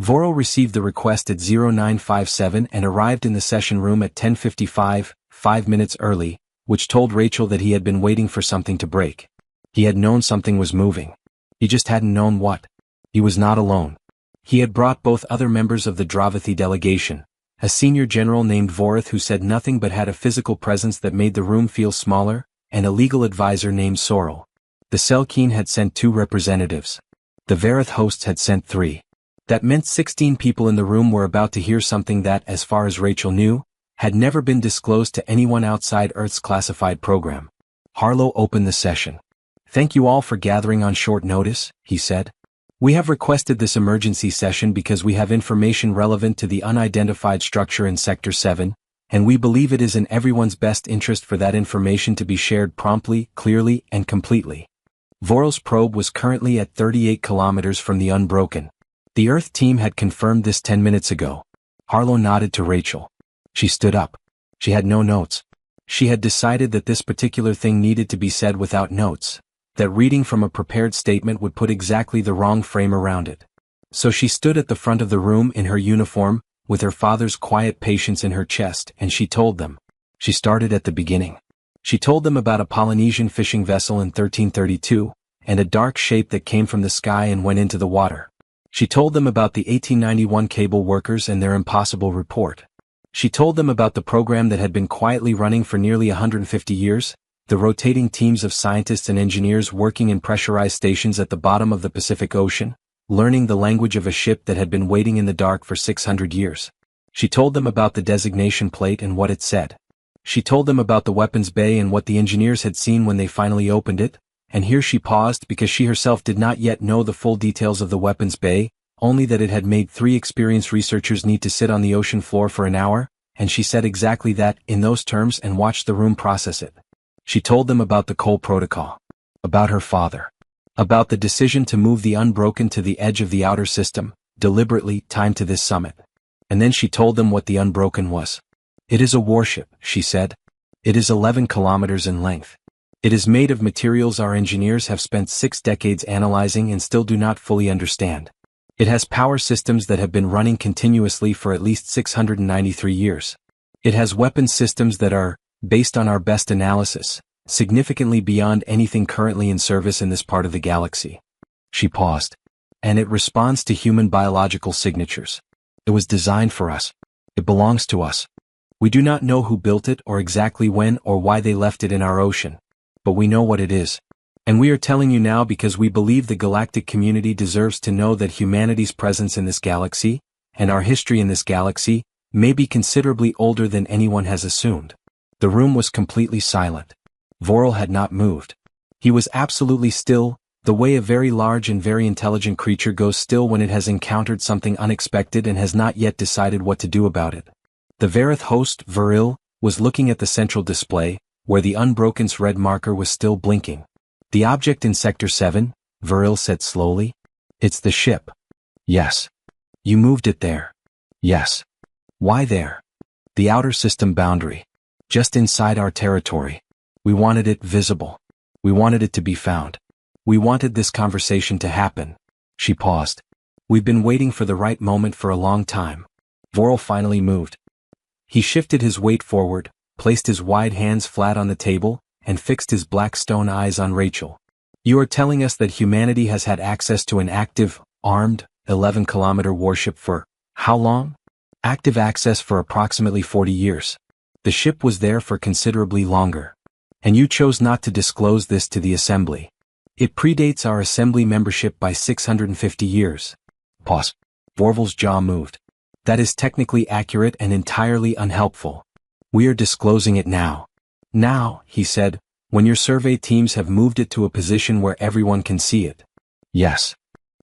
Vorel received the request at 0957 and arrived in the session room at 10:55, 5 minutes early, which told Rachel that he had been waiting for something to break. He had known something was moving. He just hadn't known what. He was not alone. He had brought both other members of the Dravathi delegation, a senior general named Voreth who said nothing but had a physical presence that made the room feel smaller, and a legal advisor named Sorrel. The Selkeen had sent 2 representatives. The Vareth hosts had sent 3. That meant 16 people in the room were about to hear something that, as far as Rachel knew, had never been disclosed to anyone outside Earth's classified program. Harlow opened the session. Thank you all for gathering on short notice, he said. We have requested this emergency session because we have information relevant to the unidentified structure in Sector 7, and we believe it is in everyone's best interest for that information to be shared promptly, clearly, and completely. Vorel's probe was currently at 38 kilometers from the unbroken. The Earth team had confirmed this 10 minutes ago. Harlow nodded to Rachel. She stood up. She had no notes. She had decided that this particular thing needed to be said without notes, that reading from a prepared statement would put exactly the wrong frame around it. So she stood at the front of the room in her uniform, with her father's quiet patience in her chest, and she told them. She started at the beginning. She told them about a Polynesian fishing vessel in 1332, and a dark shape that came from the sky and went into the water. She told them about the 1891 cable workers and their impossible report. She told them about the program that had been quietly running for nearly 150 years, the rotating teams of scientists and engineers working in pressurized stations at the bottom of the Pacific Ocean, learning the language of a ship that had been waiting in the dark for 600 years. She told them about the designation plate and what it said. She told them about the weapons bay and what the engineers had seen when they finally opened it, and here she paused because she herself did not yet know the full details of the weapons bay, only that it had made 3 experienced researchers need to sit on the ocean floor for an hour, and she said exactly that, in those terms, and watched the room process it. She told them about the Cole Protocol. About her father. About the decision to move the unbroken to the edge of the outer system, deliberately timed to this summit. And then she told them what the unbroken was. It is a warship, she said. It is 11 kilometers in length. It is made of materials our engineers have spent 6 decades analyzing and still do not fully understand. It has power systems that have been running continuously for at least 693 years. It has weapons systems that are, based on our best analysis, significantly beyond anything currently in service in this part of the galaxy. She paused. And it responds to human biological signatures. It was designed for us. It belongs to us. We do not know who built it or exactly when or why they left it in our ocean. But we know what it is. And we are telling you now because we believe the galactic community deserves to know that humanity's presence in this galaxy, and our history in this galaxy, may be considerably older than anyone has assumed. The room was completely silent. Vorel had not moved. He was absolutely still, the way a very large and very intelligent creature goes still when it has encountered something unexpected and has not yet decided what to do about it. The Vareth host, Viril, was looking at the central display, where the Unbroken's red marker was still blinking. The object in Sector 7, Viril said slowly. It's the ship. Yes. You moved it there. Yes. Why there? The outer system boundary. Just inside our territory. We wanted it visible. We wanted it to be found. We wanted this conversation to happen. She paused. We've been waiting for the right moment for a long time. Vorel finally moved. He shifted his weight forward, placed his wide hands flat on the table, and fixed his black stone eyes on Rachel. You are telling us that humanity has had access to an active, armed, 11-kilometer warship for how long? Active access for approximately 40 years. The ship was there for considerably longer. And you chose not to disclose this to the Assembly. It predates our Assembly membership by 650 years. Pause. Vorvel's jaw moved. That is technically accurate and entirely unhelpful. We are disclosing it now. Now, he said, when your survey teams have moved it to a position where everyone can see it. Yes.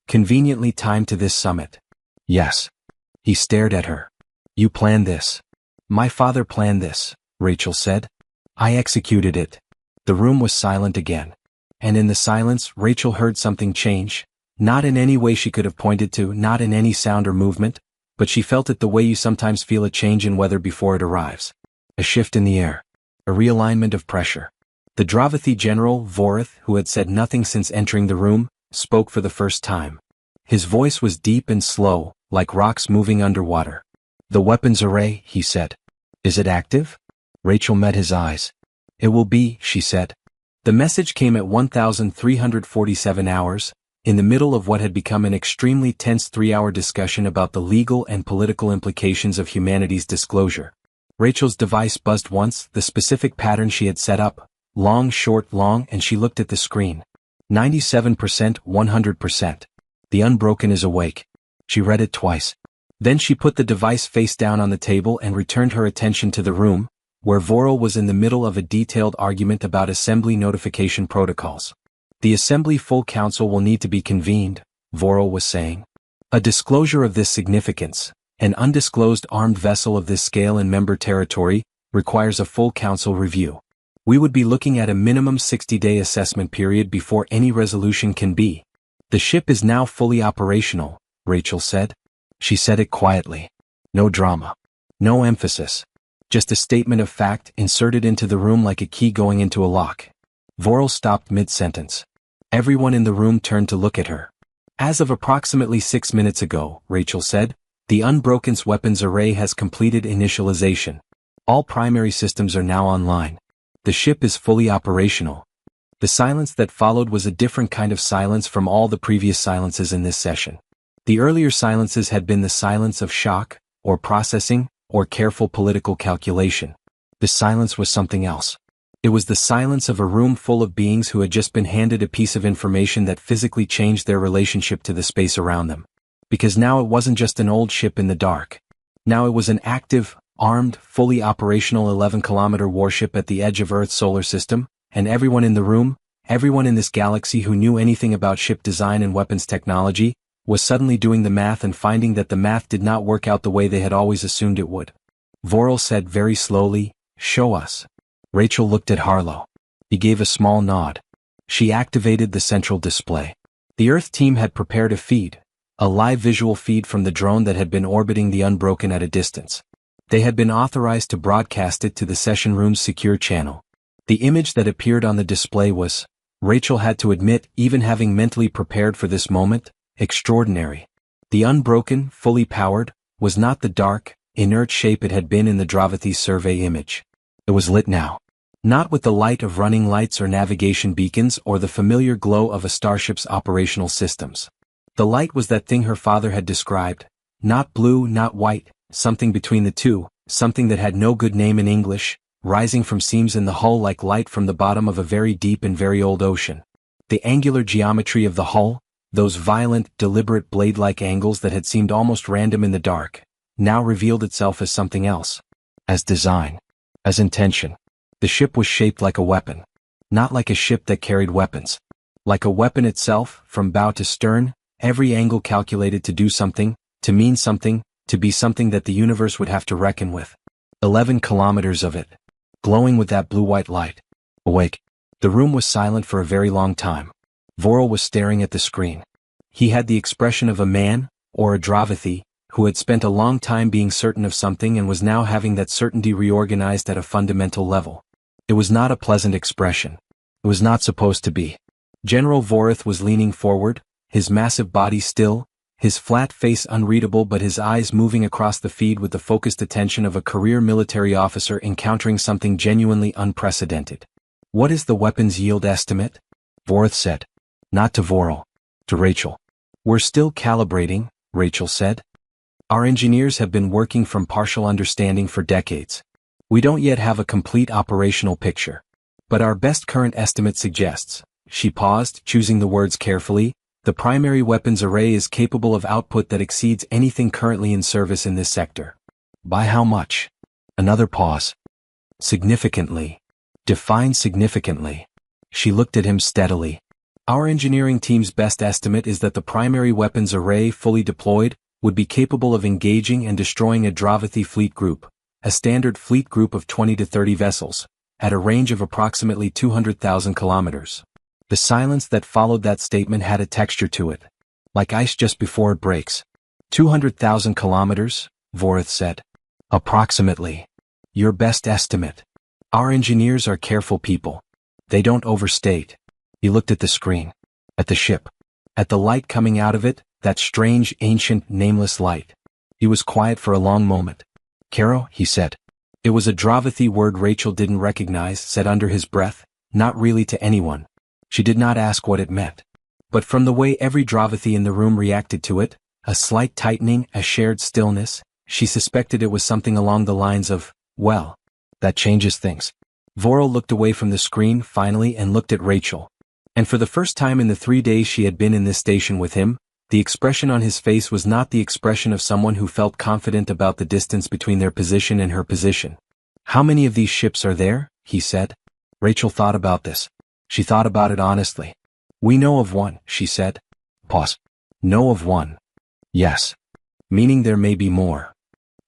Conveniently timed to this summit. Yes. He stared at her. You planned this. My father planned this, Rachel said. I executed it. The room was silent again. And in the silence, Rachel heard something change, not in any way she could have pointed to, not in any sound or movement, but she felt it the way you sometimes feel a change in weather before it arrives. A shift in the air. A realignment of pressure. The Dravathi general, Vorith, who had said nothing since entering the room, spoke for the first time. His voice was deep and slow, like rocks moving underwater. The weapons array, he said. Is it active? Rachel met his eyes. It will be, she said. The message came at 1,347 hours, in the middle of what had become an extremely tense 3-hour discussion about the legal and political implications of humanity's disclosure. Rachel's device buzzed once, the specific pattern she had set up, long, short, long, and she looked at the screen. 97%, 100%. The Unbroken is awake. She read it twice. Then she put the device face down on the table and returned her attention to the room, where Vorel was in the middle of a detailed argument about Assembly notification protocols. The Assembly Full Council will need to be convened, Vorel was saying. A disclosure of this significance, an undisclosed armed vessel of this scale in member territory, requires a full council review. We would be looking at a minimum 60-day assessment period before any resolution can be. The ship is now fully operational, Rachel said. She said it quietly. No drama. No emphasis. Just a statement of fact inserted into the room like a key going into a lock. Vorel stopped mid-sentence. Everyone in the room turned to look at her. As of approximately 6 minutes ago, Rachel said, the Unbroken's weapons array has completed initialization. All primary systems are now online. The ship is fully operational. The silence that followed was a different kind of silence from all the previous silences in this session. The earlier silences had been the silence of shock, or processing, or careful political calculation. The silence was something else. It was the silence of a room full of beings who had just been handed a piece of information that physically changed their relationship to the space around them. Because now it wasn't just an old ship in the dark. Now it was an active, armed, fully operational 11-kilometer warship at the edge of Earth's solar system, and everyone in the room, everyone in this galaxy who knew anything about ship design and weapons technology, was suddenly doing the math and finding that the math did not work out the way they had always assumed it would. Vorel said very slowly, "Show us." Rachel looked at Harlow. He gave a small nod. She activated the central display. The Earth team had prepared a feed, a live visual feed from the drone that had been orbiting the Unbroken at a distance. They had been authorized to broadcast it to the session room's secure channel. The image that appeared on the display was, Rachel had to admit, even having mentally prepared for this moment, extraordinary. The Unbroken, fully powered, was not the dark, inert shape it had been in the Dravathi survey image. It was lit now. Not with the light of running lights or navigation beacons or the familiar glow of a starship's operational systems. The light was that thing her father had described, not blue, not white, something between the two, something that had no good name in English, rising from seams in the hull like light from the bottom of a very deep and very old ocean. The angular geometry of the hull, those violent, deliberate blade-like angles that had seemed almost random in the dark, now revealed itself as something else. As design. As intention. The ship was shaped like a weapon. Not like a ship that carried weapons. Like a weapon itself, from bow to stern, every angle calculated to do something, to mean something, to be something that the universe would have to reckon with. 11 kilometers of it. Glowing with that blue-white light. Awake. The room was silent for a very long time. Vorel was staring at the screen. He had the expression of a man, or a Dravathi, who had spent a long time being certain of something and was now having that certainty reorganized at a fundamental level. It was not a pleasant expression. It was not supposed to be. General Vorith was leaning forward, his massive body still, his flat face unreadable but his eyes moving across the feed with the focused attention of a career military officer encountering something genuinely unprecedented. "What is the weapons yield estimate?" Vorith said. Not to Vorel. To Rachel. "We're still calibrating," Rachel said. "Our engineers have been working from partial understanding for decades. We don't yet have a complete operational picture. But our best current estimate suggests," she paused, choosing the words carefully, "the primary weapons array is capable of output that exceeds anything currently in service in this sector." "By how much?" Another pause. "Significantly." "Define significantly." She looked at him steadily. "Our engineering team's best estimate is that the primary weapons array, fully deployed, would be capable of engaging and destroying a Dravathi fleet group, a standard fleet group of 20 to 30 vessels, at a range of approximately 200,000 kilometers. The silence that followed that statement had a texture to it. Like ice just before it breaks. 200,000 kilometers, Vorith said. Approximately. Your best estimate. Our engineers are careful people. They don't overstate. He looked at the screen. At the ship. At the light coming out of it, that strange, ancient, nameless light. He was quiet for a long moment. "Caro," he said. It was a Dravathi word Rachel didn't recognize, said under his breath, not really to anyone. She did not ask what it meant. But from the way every Dravathi in the room reacted to it, a slight tightening, a shared stillness, she suspected it was something along the lines of, "Well, that changes things." Vorel looked away from the screen finally and looked at Rachel. And for the first time in the 3 days she had been in this station with him, the expression on his face was not the expression of someone who felt confident about the distance between their position and her position. "How many of these ships are there?" he said. Rachel thought about this. She thought about it honestly. "We know of one," she said. Pause. "Know of one." "Yes." "Meaning there may be more."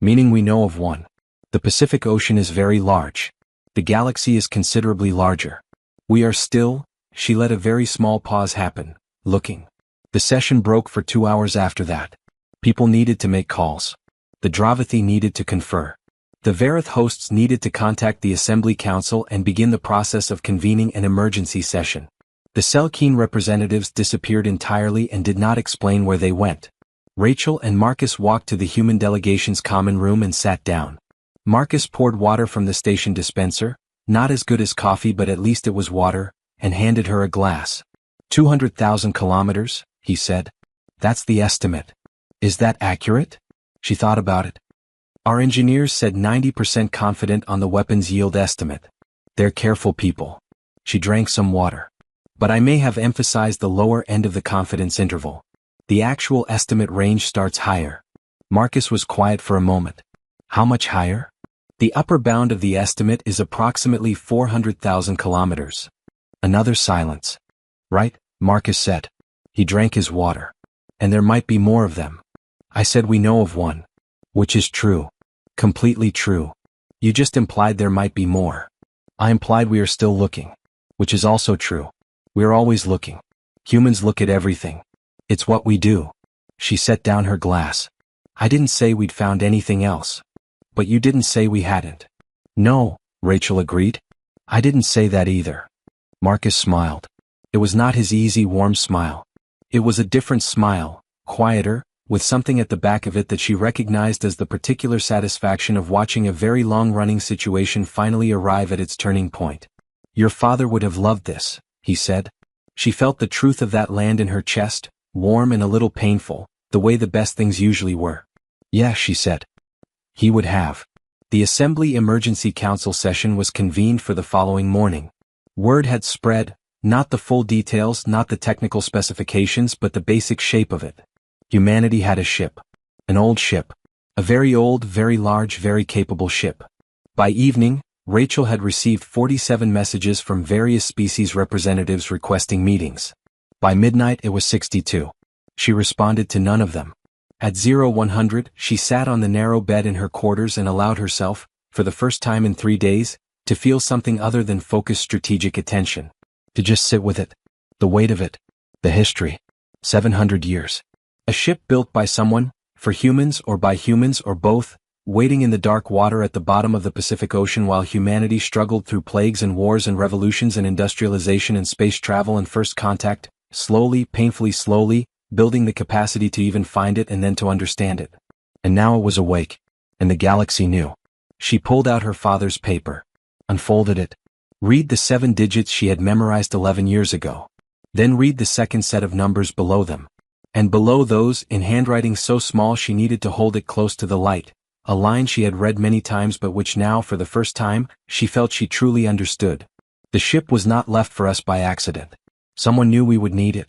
"Meaning we know of one." "The Pacific Ocean is very large. The galaxy is considerably larger. We are still," she let a very small pause happen, looking. The session broke for 2 hours after that. People needed to make calls. The Dravathi needed to confer. The Varith hosts needed to contact the Assembly Council and begin the process of convening an emergency session. The Selkeen representatives disappeared entirely and did not explain where they went. Rachel and Marcus walked to the human delegation's common room and sat down. Marcus poured water from the station dispenser, not as good as coffee but at least it was water, and handed her a glass. 200,000 kilometers, he said. That's the estimate. Is that accurate? She thought about it. Our engineers said 90% confident on the weapons yield estimate. They're careful people. She drank some water. But I may have emphasized the lower end of the confidence interval. The actual estimate range starts higher. Marcus was quiet for a moment. How much higher? The upper bound of the estimate is approximately 400,000 kilometers. Another silence. Right, Marcus said. He drank his water. And there might be more of them. I said we know of one. Which is true. Completely true. You just implied there might be more. I implied we are still looking. Which is also true. We are always looking. Humans look at everything. It's what we do. She set down her glass. I didn't say we'd found anything else. But you didn't say we hadn't. No, Rachel agreed. I didn't say that either. Marcus smiled. It was not his easy, warm smile. It was a different smile, quieter, with something at the back of it that she recognized as the particular satisfaction of watching a very long-running situation finally arrive at its turning point. Your father would have loved this, he said. She felt the truth of that land in her chest, warm and a little painful, the way the best things usually were. Yeah, she said. He would have. The Assembly Emergency Council session was convened for the following morning. Word had spread, not the full details, not the technical specifications, but the basic shape of it. Humanity had a ship. An old ship. A very old, very large, very capable ship. By evening, Rachel had received 47 messages from various species representatives requesting meetings. By midnight it was 62. She responded to none of them. At 0100, she sat on the narrow bed in her quarters and allowed herself, for the first time in 3 days, to feel something other than focused strategic attention. To just sit with it. The weight of it. The history. 700 years. A ship built by someone, for humans or by humans or both, waiting in the dark water at the bottom of the Pacific Ocean while humanity struggled through plagues and wars and revolutions and industrialization and space travel and first contact, slowly, painfully slowly, building the capacity to even find it and then to understand it. And now it was awake. And the galaxy knew. She pulled out her father's paper. Unfolded it. Read the 7 digits she had memorized 11 years ago. Then read the second set of numbers below them. And below those, in handwriting so small she needed to hold it close to the light, a line she had read many times but which now, for the first time, she felt she truly understood. The ship was not left for us by accident. Someone knew we would need it.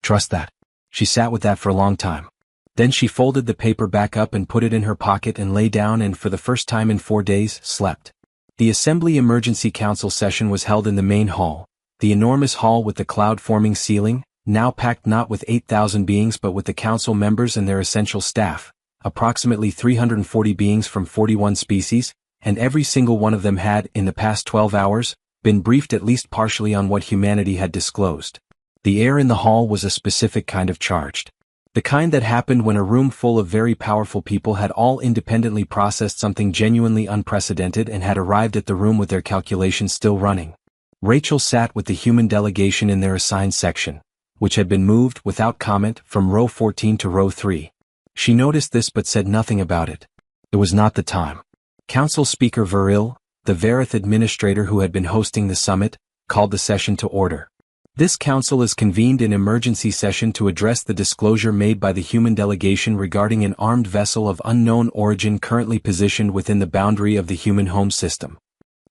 Trust that. She sat with that for a long time. Then she folded the paper back up and put it in her pocket and lay down and, for the first time in 4 days, slept. The Assembly Emergency Council session was held in the main hall, the enormous hall with the cloud-forming ceiling, now packed not with 8,000 beings but with the council members and their essential staff, approximately 340 beings from 41 species, and every single one of them had, in the past 12 hours, been briefed at least partially on what humanity had disclosed. The air in the hall was a specific kind of charged. The kind that happened when a room full of very powerful people had all independently processed something genuinely unprecedented and had arrived at the room with their calculations still running. Rachel sat with the human delegation in their assigned section, which had been moved, without comment, from row 14 to row 3. She noticed this but said nothing about it. It was not the time. Council Speaker Viril, the Verith administrator who had been hosting the summit, called the session to order. This council is convened in emergency session to address the disclosure made by the human delegation regarding an armed vessel of unknown origin currently positioned within the boundary of the human home system.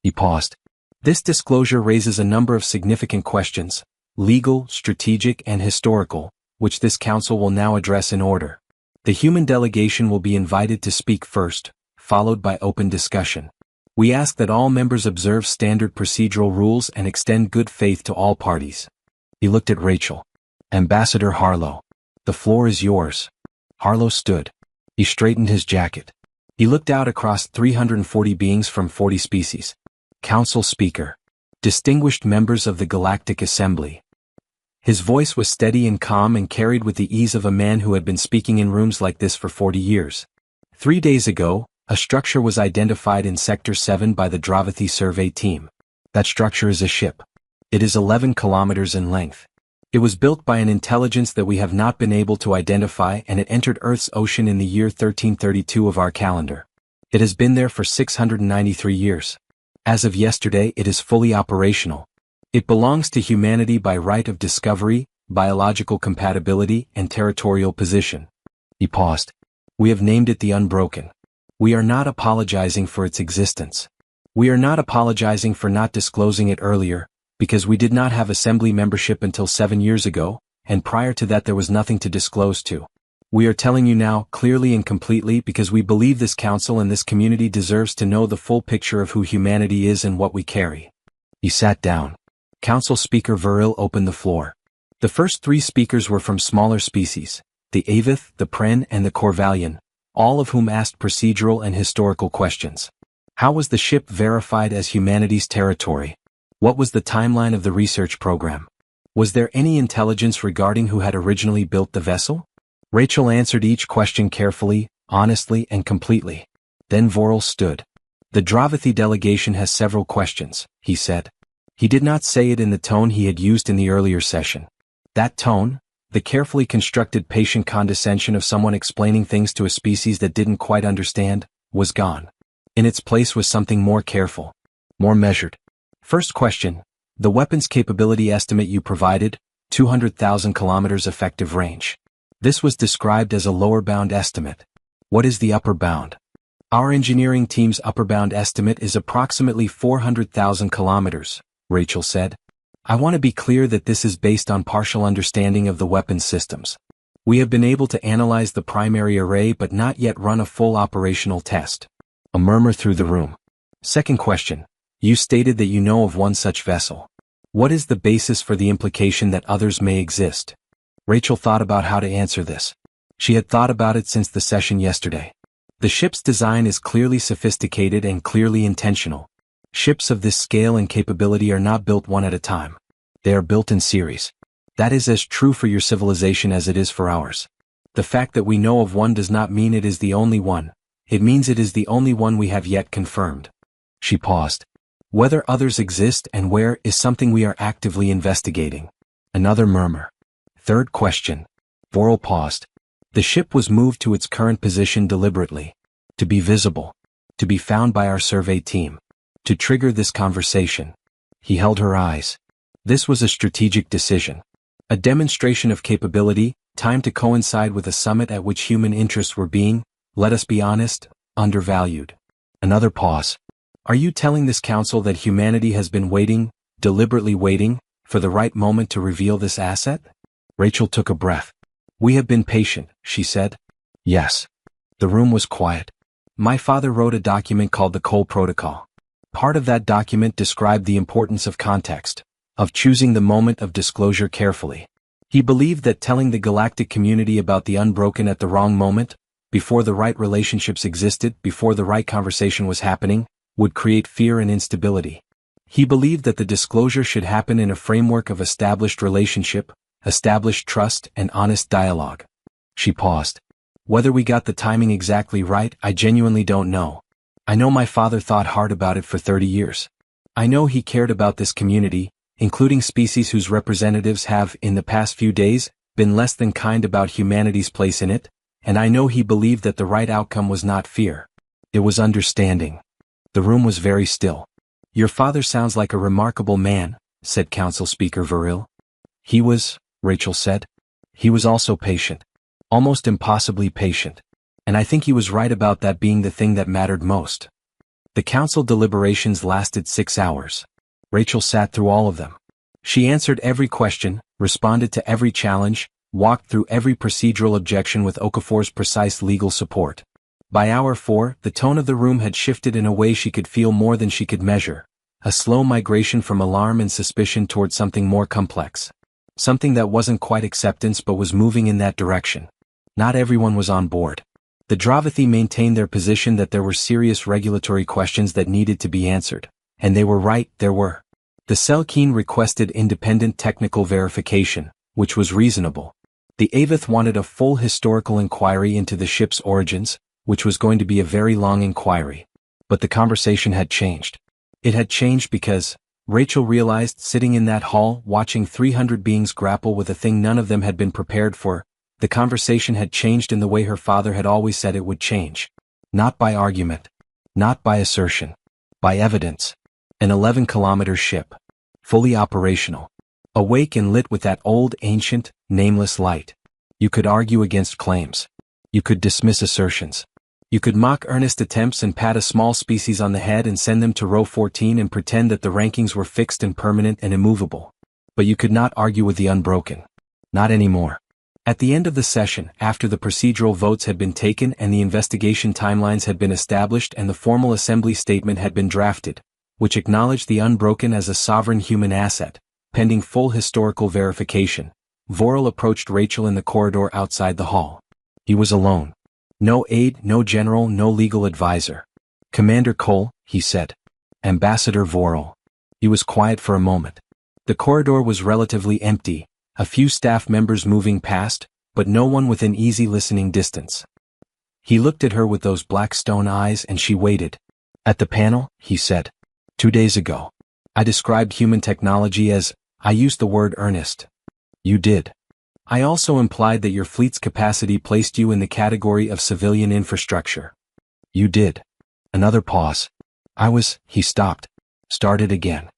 He paused. This disclosure raises a number of significant questions, legal, strategic, and historical, which this council will now address in order. The human delegation will be invited to speak first, followed by open discussion. We ask that all members observe standard procedural rules and extend good faith to all parties. He looked at Rachel. Ambassador Harlow. The floor is yours. Harlow stood. He straightened his jacket. He looked out across 340 beings from 40 species. Council Speaker. Distinguished members of the Galactic Assembly. His voice was steady and calm and carried with the ease of a man who had been speaking in rooms like this for 40 years. 3 days ago, a structure was identified in Sector 7 by the Dravathi survey team. That structure is a ship. It is 11 kilometers in length. It was built by an intelligence that we have not been able to identify, and it entered Earth's ocean in the year 1332 of our calendar. It has been there for 693 years. As of yesterday, it is fully operational. It belongs to humanity by right of discovery, biological compatibility, and territorial position. He paused. We have named it the Unbroken. We are not apologizing for its existence. We are not apologizing for not disclosing it earlier, because we did not have assembly membership until 7 years ago, and prior to that there was nothing to disclose to. We are telling you now, clearly and completely, because we believe this council and this community deserves to know the full picture of who humanity is and what we carry. He sat down. Council Speaker Viril opened the floor. The first 3 speakers were from smaller species, the Avith, the Pren, and the Corvallian, all of whom asked procedural and historical questions. How was the ship verified as humanity's territory? What was the timeline of the research program? Was there any intelligence regarding who had originally built the vessel? Rachel answered each question carefully, honestly, and completely. Then Viril stood. The Dravathi delegation has several questions, he said. He did not say it in the tone he had used in the earlier session. That tone, the carefully constructed patient condescension of someone explaining things to a species that didn't quite understand, was gone. In its place was something more careful, more measured. First question, the weapons capability estimate you provided, 200,000 kilometers effective range. This was described as a lower bound estimate. What is the upper bound? Our engineering team's upper bound estimate is approximately 400,000 kilometers, Rachel said. I want to be clear that this is based on partial understanding of the weapons systems. We have been able to analyze the primary array but not yet run a full operational test. A murmur through the room. Second question. You stated that you know of one such vessel. What is the basis for the implication that others may exist? Rachel thought about how to answer this. She had thought about it since the session yesterday. The ship's design is clearly sophisticated and clearly intentional. Ships of this scale and capability are not built one at a time. They are built in series. That is as true for your civilization as it is for ours. The fact that we know of one does not mean it is the only one. It means it is the only one we have yet confirmed. She paused. Whether others exist and where is something we are actively investigating. Another murmur. Third question. Vorel paused. The ship was moved to its current position deliberately. To be visible. To be found by our survey team. To trigger this conversation. He held her eyes. This was a strategic decision. A demonstration of capability, timed to coincide with a summit at which human interests were being, let us be honest, undervalued. Another pause. Are you telling this council that humanity has been waiting, deliberately waiting, for the right moment to reveal this asset? Rachel took a breath. We have been patient, she said. Yes. The room was quiet. My father wrote a document called the Cole Protocol. Part of that document described the importance of context, of choosing the moment of disclosure carefully. He believed that telling the galactic community about the Unbroken at the wrong moment, before the right relationships existed, before the right conversation was happening, would create fear and instability. He believed that the disclosure should happen in a framework of established relationship, established trust, and honest dialogue. She paused. Whether we got the timing exactly right, I genuinely don't know. I know my father thought hard about it for 30 years. I know he cared about this community, including species whose representatives have, in the past few days, been less than kind about humanity's place in it, and I know he believed that the right outcome was not fear. It was understanding. The room was very still. Your father sounds like a remarkable man, said Council Speaker Vorel. He was, Rachel said. He was also patient. Almost impossibly patient. And I think he was right about that being the thing that mattered most. The council deliberations lasted 6 hours. Rachel sat through all of them. She answered every question, responded to every challenge, walked through every procedural objection with Okafor's precise legal support. By hour 4, the tone of the room had shifted in a way she could feel more than she could measure, a slow migration from alarm and suspicion toward something more complex. Something that wasn't quite acceptance but was moving in that direction. Not everyone was on board. The Dravathi maintained their position that there were serious regulatory questions that needed to be answered. And they were right, there were. The Selkeen requested independent technical verification, which was reasonable. The Avith wanted a full historical inquiry into the ship's origins, which was going to be a very long inquiry. But the conversation had changed. It had changed because, Rachel realized sitting in that hall watching 300 beings grapple with a thing none of them had been prepared for, the conversation had changed in the way her father had always said it would change. Not by argument. Not by assertion. By evidence. An 11-kilometer ship. Fully operational. Awake and lit with that old, ancient, nameless light. You could argue against claims. You could dismiss assertions. You could mock earnest attempts and pat a small species on the head and send them to row 14 and pretend that the rankings were fixed and permanent and immovable. But you could not argue with the Unbroken. Not anymore. At the end of the session, after the procedural votes had been taken and the investigation timelines had been established and the formal assembly statement had been drafted, which acknowledged the Unbroken as a sovereign human asset, pending full historical verification, Vorel approached Rachel in the corridor outside the hall. He was alone. No aide, no general, no legal advisor. Commander Cole, he said. Ambassador Vorel. He was quiet for a moment. The corridor was relatively empty, a few staff members moving past, but no one within easy listening distance. He looked at her with those black stone eyes and she waited. At the panel, he said. 2 days ago. I described human technology as, I used the word earnest. You did. I also implied that your fleet's capacity placed you in the category of civilian infrastructure. You did. Another pause. He stopped. Started again.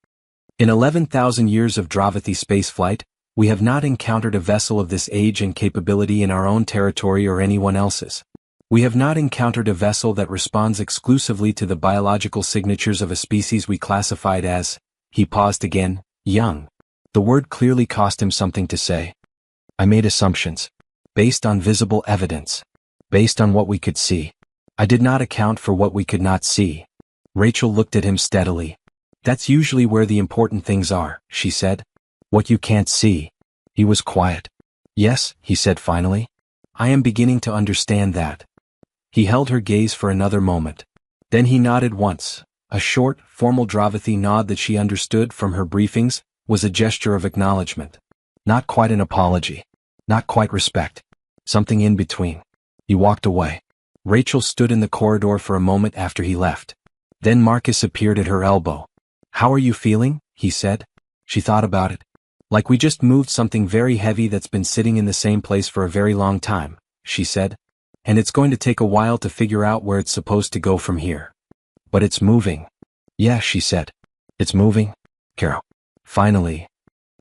In 11,000 years of Dravathi spaceflight, we have not encountered a vessel of this age and capability in our own territory or anyone else's. We have not encountered a vessel that responds exclusively to the biological signatures of a species we classified as, he paused again, young. The word clearly cost him something to say. I made assumptions. Based on visible evidence. Based on what we could see. I did not account for what we could not see. Rachel looked at him steadily. That's usually where the important things are, she said. What you can't see. He was quiet. Yes, he said finally. I am beginning to understand that. He held her gaze for another moment. Then he nodded once, a short, formal Dravathi nod that she understood from her briefings, was a gesture of acknowledgement. Not quite an apology. Not quite respect. Something in between. He walked away. Rachel stood in the corridor for a moment after he left. Then Marcus appeared at her elbow. "How are you feeling?" he said. She thought about it. "Like we just moved something very heavy that's been sitting in the same place for a very long time," she said. "And it's going to take a while to figure out where it's supposed to go from here. But it's moving." "Yeah," she said. "It's moving, Carol." Finally.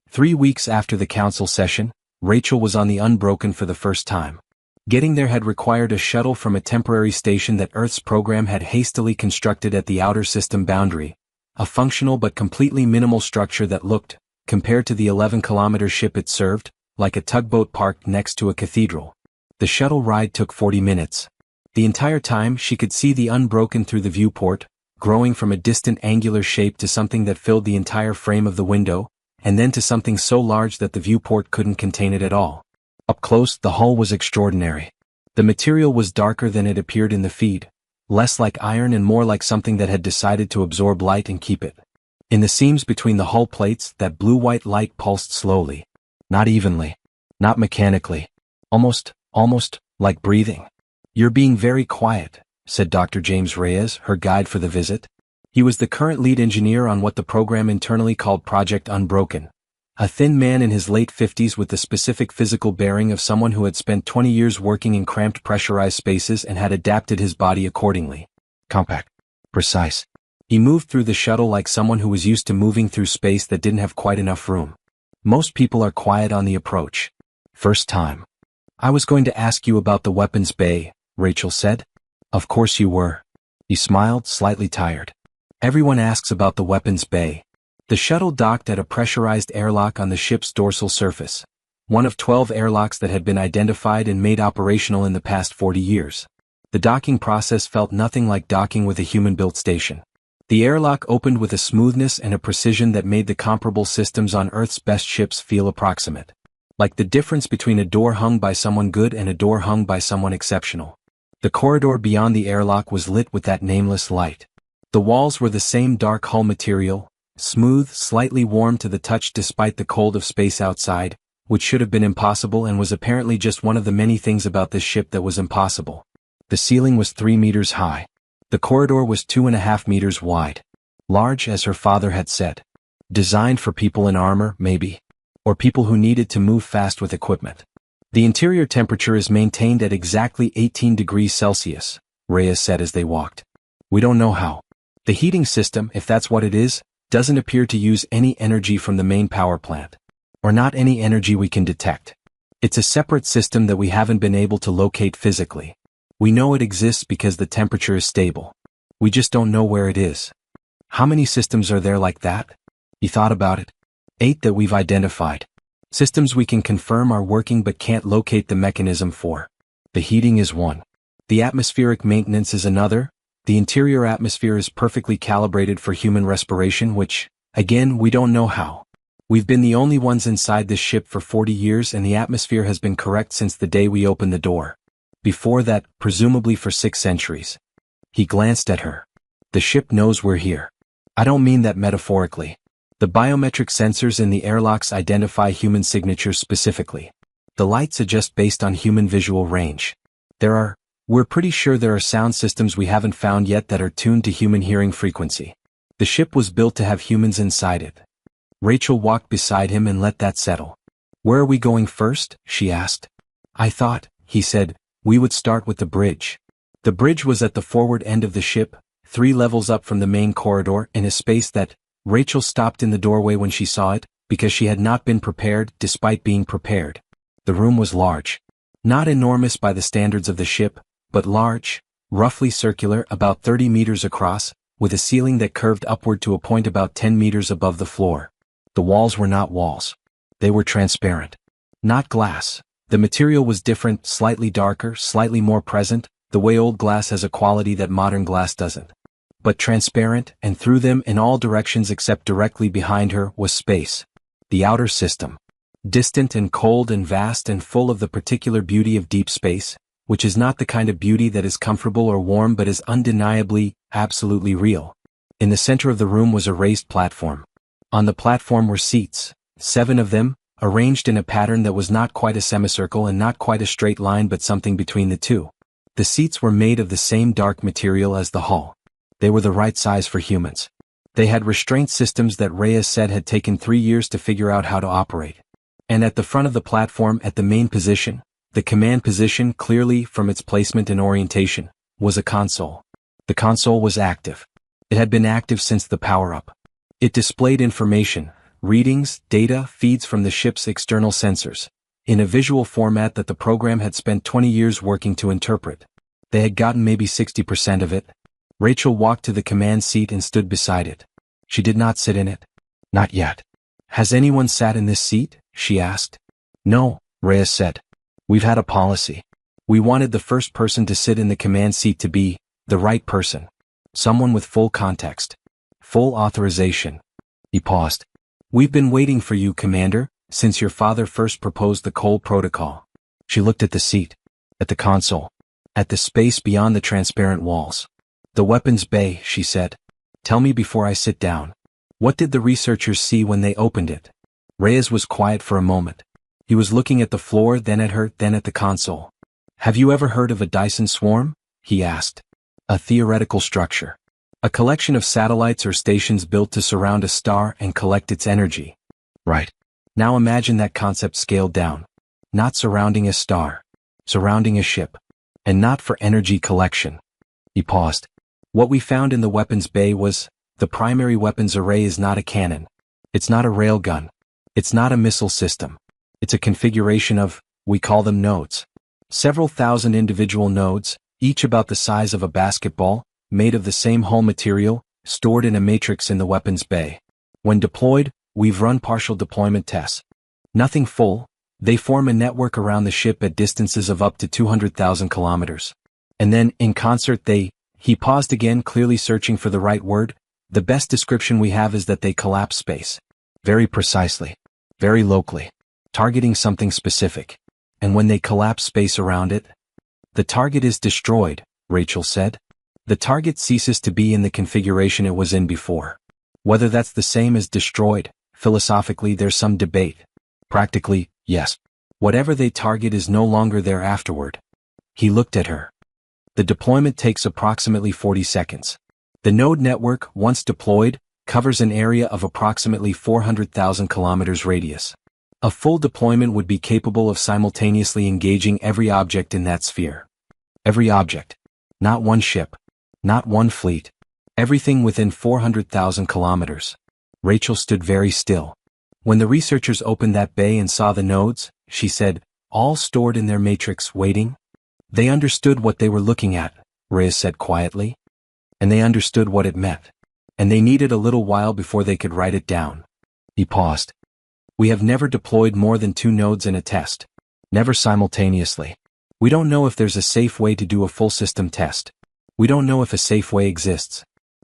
3 weeks after the council session, Rachel was on the Unbroken for the first time. Getting there had required a shuttle from a temporary station that Earth's program had hastily constructed at the outer system boundary, a functional but completely minimal structure that looked, compared to the 11-kilometer ship it served, like a tugboat parked next to a cathedral. The shuttle ride took 40 minutes. The entire time she could see the Unbroken through the viewport, growing from a distant angular shape to something that filled the entire frame of the window, and then to something so large that the viewport couldn't contain it at all. Up close, the hull was extraordinary. The material was darker than it appeared in the feed, less like iron and more like something that had decided to absorb light and keep it. In the seams between the hull plates, that blue-white light pulsed slowly. Not evenly. Not mechanically. Almost like breathing. "You're being very quiet," said Dr. James Reyes, her guide for the visit. He was the current lead engineer on what the program internally called Project Unbroken. A thin man in his late 50s with the specific physical bearing of someone who had spent 20 years working in cramped pressurized spaces and had adapted his body accordingly. Compact. Precise. He moved through the shuttle like someone who was used to moving through space that didn't have quite enough room. "Most people are quiet on the approach. First time." "I was going to ask you about the weapons bay," Rachel said. "Of course you were." He smiled, slightly tired. "Everyone asks about the weapons bay." The shuttle docked at a pressurized airlock on the ship's dorsal surface, one of 12 airlocks that had been identified and made operational in the past 40 years. The docking process felt nothing like docking with a human-built station. The airlock opened with a smoothness and a precision that made the comparable systems on Earth's best ships feel approximate. Like the difference between a door hung by someone good and a door hung by someone exceptional. The corridor beyond the airlock was lit with that nameless light. The walls were the same dark hull material, smooth, slightly warm to the touch despite the cold of space outside, which should have been impossible and was apparently just one of the many things about this ship that was impossible. The ceiling was 3 meters high. The corridor was 2.5 meters wide. Large, as her father had said. Designed for people in armor, maybe. Or people who needed to move fast with equipment. "The interior temperature is maintained at exactly 18 degrees Celsius, Reyes said as they walked. "We don't know how. The heating system, if that's what it is, doesn't appear to use any energy from the main power plant. Or not any energy we can detect. It's a separate system that we haven't been able to locate physically. We know it exists because the temperature is stable. We just don't know where it is." "How many systems are there like that?" He thought about it. 8 that we've identified. Systems we can confirm are working but can't locate the mechanism for. The heating is one. The atmospheric maintenance is another. The interior atmosphere is perfectly calibrated for human respiration, which, again, we don't know how. We've been the only ones inside this ship for 40 years and the atmosphere has been correct since the day we opened the door. Before that, presumably for 6 centuries. He glanced at her. "The ship knows we're here. I don't mean that metaphorically. The biometric sensors in the airlocks identify human signatures specifically. The lights adjust based on human visual range. We're pretty sure there are sound systems we haven't found yet that are tuned to human hearing frequency. The ship was built to have humans inside it." Rachel walked beside him and let that settle. "Where are we going first?" she asked. "I thought," he said, "we would start with the bridge." The bridge was at the forward end of the ship, 3 levels up from the main corridor in a space that, Rachel stopped in the doorway when she saw it, because she had not been prepared despite being prepared. The room was large. Not enormous by the standards of the ship, but large, roughly circular, about 30 meters across, with a ceiling that curved upward to a point about 10 meters above the floor. The walls were not walls. They were transparent. Not glass. The material was different, slightly darker, slightly more present, the way old glass has a quality that modern glass doesn't. But transparent, and through them in all directions except directly behind her was space. The outer system. Distant and cold and vast and full of the particular beauty of deep space, which is not the kind of beauty that is comfortable or warm but is undeniably, absolutely real. In the center of the room was a raised platform. On the platform were seats, 7 of them, arranged in a pattern that was not quite a semicircle and not quite a straight line but something between the two. The seats were made of the same dark material as the hull. They were the right size for humans. They had restraint systems that Reyes said had taken 3 years to figure out how to operate. And at the front of the platform, at the main position, the command position, clearly from its placement and orientation, was a console. The console was active. It had been active since the power-up. It displayed information, readings, data, feeds from the ship's external sensors, in a visual format that the program had spent 20 years working to interpret. They had gotten maybe 60% of it. Rachel walked to the command seat and stood beside it. She did not sit in it. Not yet. Has anyone sat in this seat? She asked. No, Reyes said. We've had a policy. We wanted the first person to sit in the command seat to be the right person. Someone with full context. Full authorization. He paused. We've been waiting for you, Commander, since your father first proposed the Cole Protocol. She looked at the seat, at the console, at the space beyond the transparent walls. The weapons bay, she said. Tell me before I sit down. What did the researchers see when they opened it? Reyes was quiet for a moment. He was looking at the floor, then at her, then at the console. Have you ever heard of a Dyson swarm? He asked. A theoretical structure. A collection of satellites or stations built to surround a star and collect its energy. Right. Now imagine that concept scaled down. Not surrounding a star. Surrounding a ship. And not for energy collection. He paused. What we found in the weapons bay was, the primary weapons array is not a cannon. It's not a railgun. It's not a missile system. It's a configuration of, we call them nodes. Several thousand individual nodes, each about the size of a basketball, made of the same hull material, stored in a matrix in the weapons bay. When deployed, we've run partial deployment tests. Nothing full. They form a network around the ship at distances of up to 200,000 kilometers. And then, in concert he paused again, clearly searching for the right word. The best description we have is that they collapse space. Very precisely. Very locally. Targeting something specific. And when they collapse space around it, the target is destroyed, Rachel said. The target ceases to be in the configuration it was in before. Whether that's the same as destroyed, philosophically there's some debate. Practically, yes. Whatever they target is no longer there afterward. He looked at her. The deployment takes approximately 40 seconds. The node network, once deployed, covers an area of approximately 400,000 kilometers radius. A full deployment would be capable of simultaneously engaging every object in that sphere. Every object. Not one ship. Not one fleet. Everything within 400,000 kilometers. Rachel stood very still. When the researchers opened that bay and saw the nodes, she said, all stored in their matrix, waiting. They understood what they were looking at, Reyes said quietly. And they understood what it meant. And they needed a little while before they could write it down. He paused. We have never deployed more than 2 nodes in a test. Never simultaneously. We don't know if there's a safe way to do a full system test. We don't know if a safe way exists.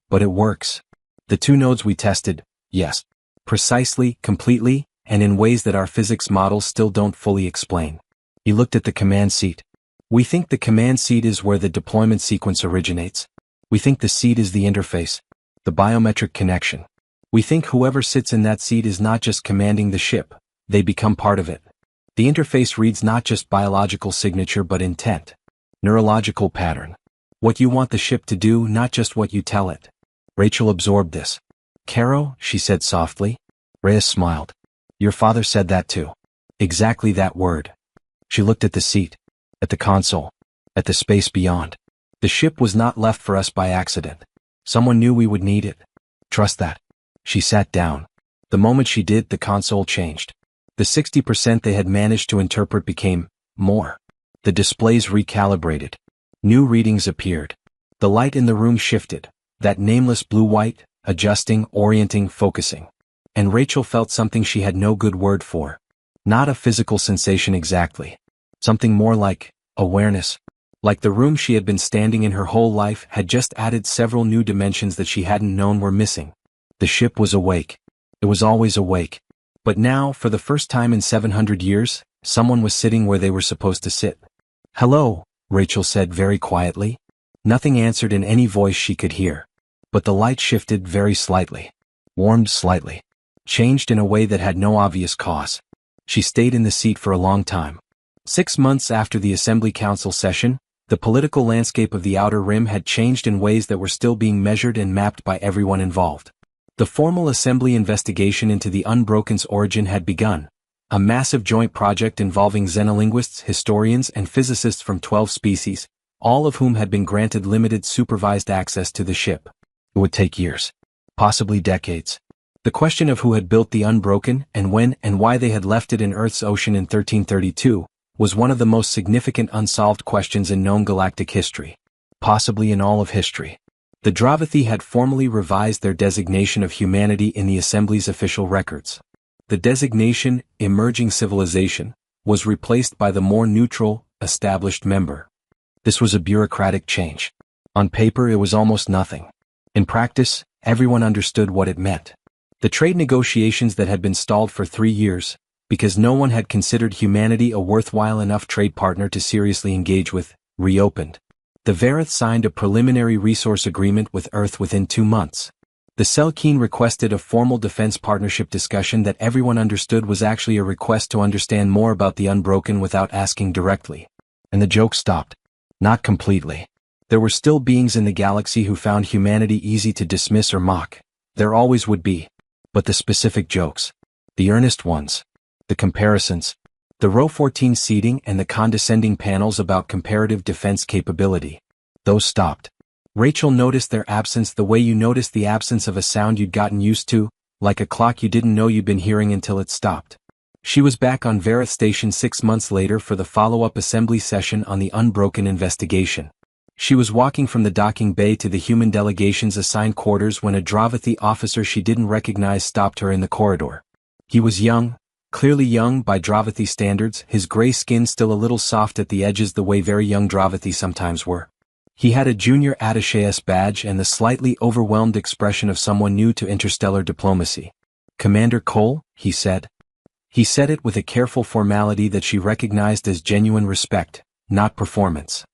But it works. The 2 nodes we tested, yes. Precisely, completely, and in ways that our physics models still don't fully explain. He looked at the command seat. We think the command seat is where the deployment sequence originates. We think the seat is the interface. The biometric connection. We think whoever sits in that seat is not just commanding the ship, they become part of it. The interface reads not just biological signature but intent. Neurological pattern. What you want the ship to do, not just what you tell it. Rachel absorbed this. Caro, she said softly. Reyes smiled. Your father said that too. Exactly that word. She looked at the seat. At the console. At the space beyond. The ship was not left for us by accident. Someone knew we would need it. Trust that. She sat down. The moment she did, the console changed. The 60% they had managed to interpret became more. The displays recalibrated. New readings appeared. The light in the room shifted. That nameless blue-white, adjusting, orienting, focusing. And Rachel felt something she had no good word for. Not a physical sensation exactly. Something more like awareness. Like the room she had been standing in her whole life had just added several new dimensions that she hadn't known were missing. The ship was awake. It was always awake. But now, for the first time in 700 years, someone was sitting where they were supposed to sit. Hello, Rachel said very quietly. Nothing answered in any voice she could hear. But the light shifted very slightly. Warmed slightly. changed in a way that had no obvious cause. She stayed in the seat for a long time. 6 months after the Assembly Council session, the political landscape of the Outer Rim had changed in ways that were still being measured and mapped by everyone involved. The formal Assembly investigation into the Unbroken's origin had begun, a massive joint project involving xenolinguists, historians, and physicists from 12 species, all of whom had been granted limited supervised access to the ship. It would take years, possibly decades. The question of who had built the Unbroken and when and why they had left it in Earth's ocean in 1332 was one of the most significant unsolved questions in known galactic history, possibly in all of history. The Dravathi had formally revised their designation of humanity in the Assembly's official records. The designation, emerging civilization, was replaced by the more neutral, established member. This was a bureaucratic change. On paper it was almost nothing. In practice, everyone understood what it meant. The trade negotiations that had been stalled for 3 years, because no one had considered humanity a worthwhile enough trade partner to seriously engage with, reopened. The Vareth signed a preliminary resource agreement with Earth within 2 months. The Selkeen requested a formal defense partnership discussion that everyone understood was actually a request to understand more about the Unbroken without asking directly. And the joke stopped. Not completely. There were still beings in the galaxy who found humanity easy to dismiss or mock. There always would be. But the specific jokes, the earnest ones, the comparisons, the row 14 seating and the condescending panels about comparative defense capability, those stopped. Rachel noticed their absence the way you notice the absence of a sound you'd gotten used to, like a clock you didn't know you'd been hearing until it stopped. She was back on Vareth Station 6 months later for the follow-up assembly session on the Unbroken investigation. She was walking from the docking bay to the human delegation's assigned quarters when a Dravathi officer she didn't recognize stopped her in the corridor. He was young, clearly young by Dravathi standards, his gray skin still a little soft at the edges the way very young Dravathi sometimes were. He had a junior attaché badge and the slightly overwhelmed expression of someone new to interstellar diplomacy. "Commander Cole," he said. He said it with a careful formality that she recognized as genuine respect, not performance.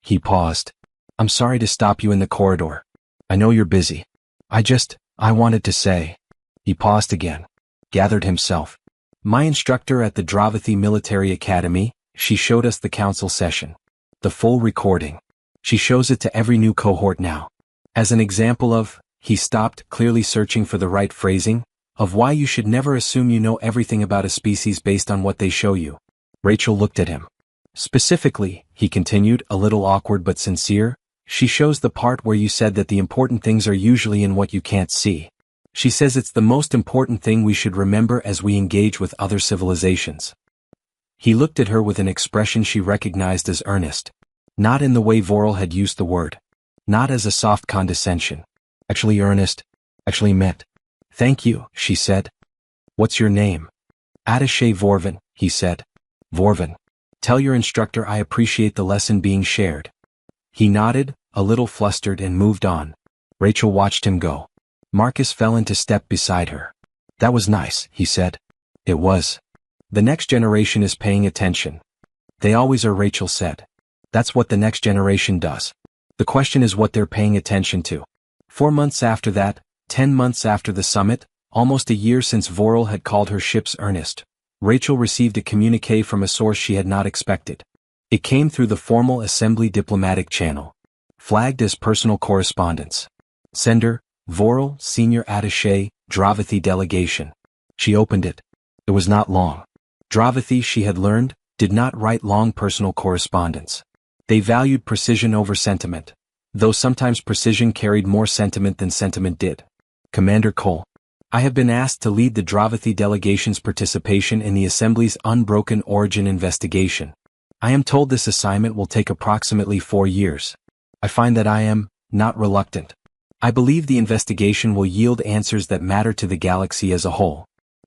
He paused. "I'm sorry to stop you in the corridor. I know you're busy. I wanted to say." He paused again, gathered himself. "My instructor at the Dravathi Military Academy, she showed us the council session. The full recording. She shows it to every new cohort now. As an example of," he stopped, clearly searching for the right phrasing, "of why you should never assume you know everything about a species based on what they show you." Rachel looked at him. "Specifically," he continued, a little awkward but sincere, "she shows the part where you said that the important things are usually in what you can't see. She says it's the most important thing we should remember as we engage with other civilizations." He looked at her with an expression she recognized as earnest. Not in the way Vorel had used the word. Not as a soft condescension. Actually earnest. Actually meant. "Thank you," she said. "What's your name?" "Attaché Vorvan," he said. "Vorvan. Tell your instructor I appreciate the lesson being shared." He nodded, a little flustered, and moved on. Rachel watched him go. Marcus fell into step beside her. "That was nice," he said. "It was. The next generation is paying attention." "They always are," Rachel said. "That's what the next generation does. The question is what they're paying attention to." 4 months after that, 10 months after the summit, almost a year since Vorel had called her ships Ernest, Rachel received a communiqué from a source she had not expected. It came through the formal Assembly diplomatic channel. Flagged as personal correspondence. Sender, Vorel, Senior Attaché, Dravathi Delegation. She opened it. It was not long. Dravathi, she had learned, did not write long personal correspondence. They valued precision over sentiment, though sometimes precision carried more sentiment than sentiment did. "Commander Cole, I have been asked to lead the Dravathi delegation's participation in the Assembly's Unbroken Origin investigation. I am told this assignment will take approximately 4 years. I find that I am not reluctant. I believe the investigation will yield answers that matter to the galaxy as a whole.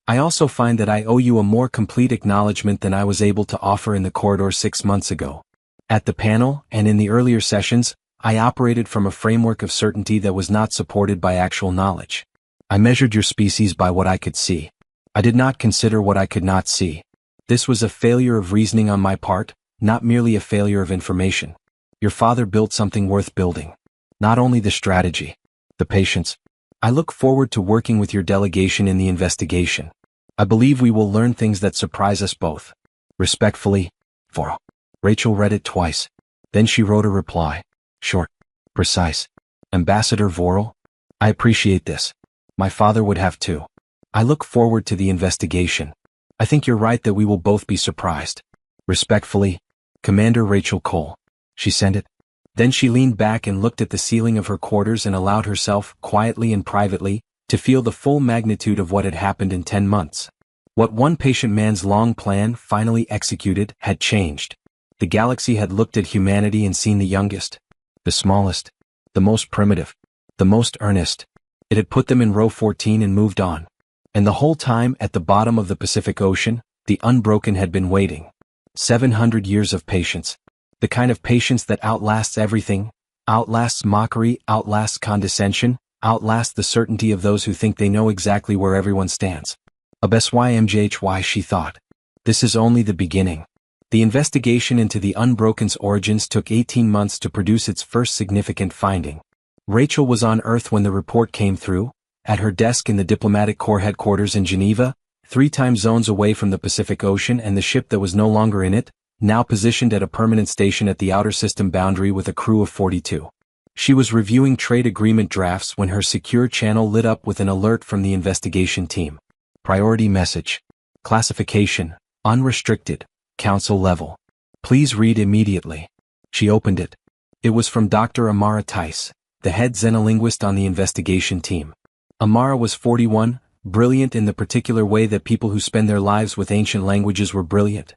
I also find that I owe you a more complete acknowledgement than I was able to offer in the corridor 6 months ago. At the panel, and in the earlier sessions, I operated from a framework of certainty that was not supported by actual knowledge. I measured your species by what I could see. I did not consider what I could not see. This was a failure of reasoning on my part, not merely a failure of information. Your father built something worth building. Not only the strategy, the patience, I look forward to working with your delegation in the investigation. I believe we will learn things that surprise us both. Respectfully, Voro. Rachel read it twice. Then she wrote a reply. Short. Precise. Ambassador Voro? I appreciate this. My father would have too. I look forward to the investigation. I think you're right that we will both be surprised. Respectfully, Commander Rachel Cole. She sent it. Then she leaned back and looked at the ceiling of her quarters and allowed herself, quietly and privately, to feel the full magnitude of what had happened in 10 months. What one patient man's long plan, finally executed, had changed. The galaxy had looked at humanity and seen the youngest, the smallest, the most primitive, the most earnest. It had put them in row 14 and moved on. And the whole time, at the bottom of the Pacific Ocean, the Unbroken had been waiting. 700 years of patience. The kind of patience that outlasts everything, outlasts mockery, outlasts condescension, outlasts the certainty of those who think they know exactly where everyone stands. SCIFI, she thought. This is only the beginning. The investigation into the Unbroken's origins took 18 months to produce its first significant finding. Rachel was on Earth when the report came through, at her desk in the Diplomatic Corps headquarters in Geneva, 3 time zones away from the Pacific Ocean and the ship that was no longer in it, now positioned at a permanent station at the outer system boundary with a crew of 42. She was reviewing trade agreement drafts when her secure channel lit up with an alert from the investigation team. Priority message. Classification, unrestricted, council level. Please read immediately. She opened it. It was from Dr. Amara Tice, the head xenolinguist on the investigation team. Amara was 41, brilliant in the particular way that people who spend their lives with ancient languages were brilliant.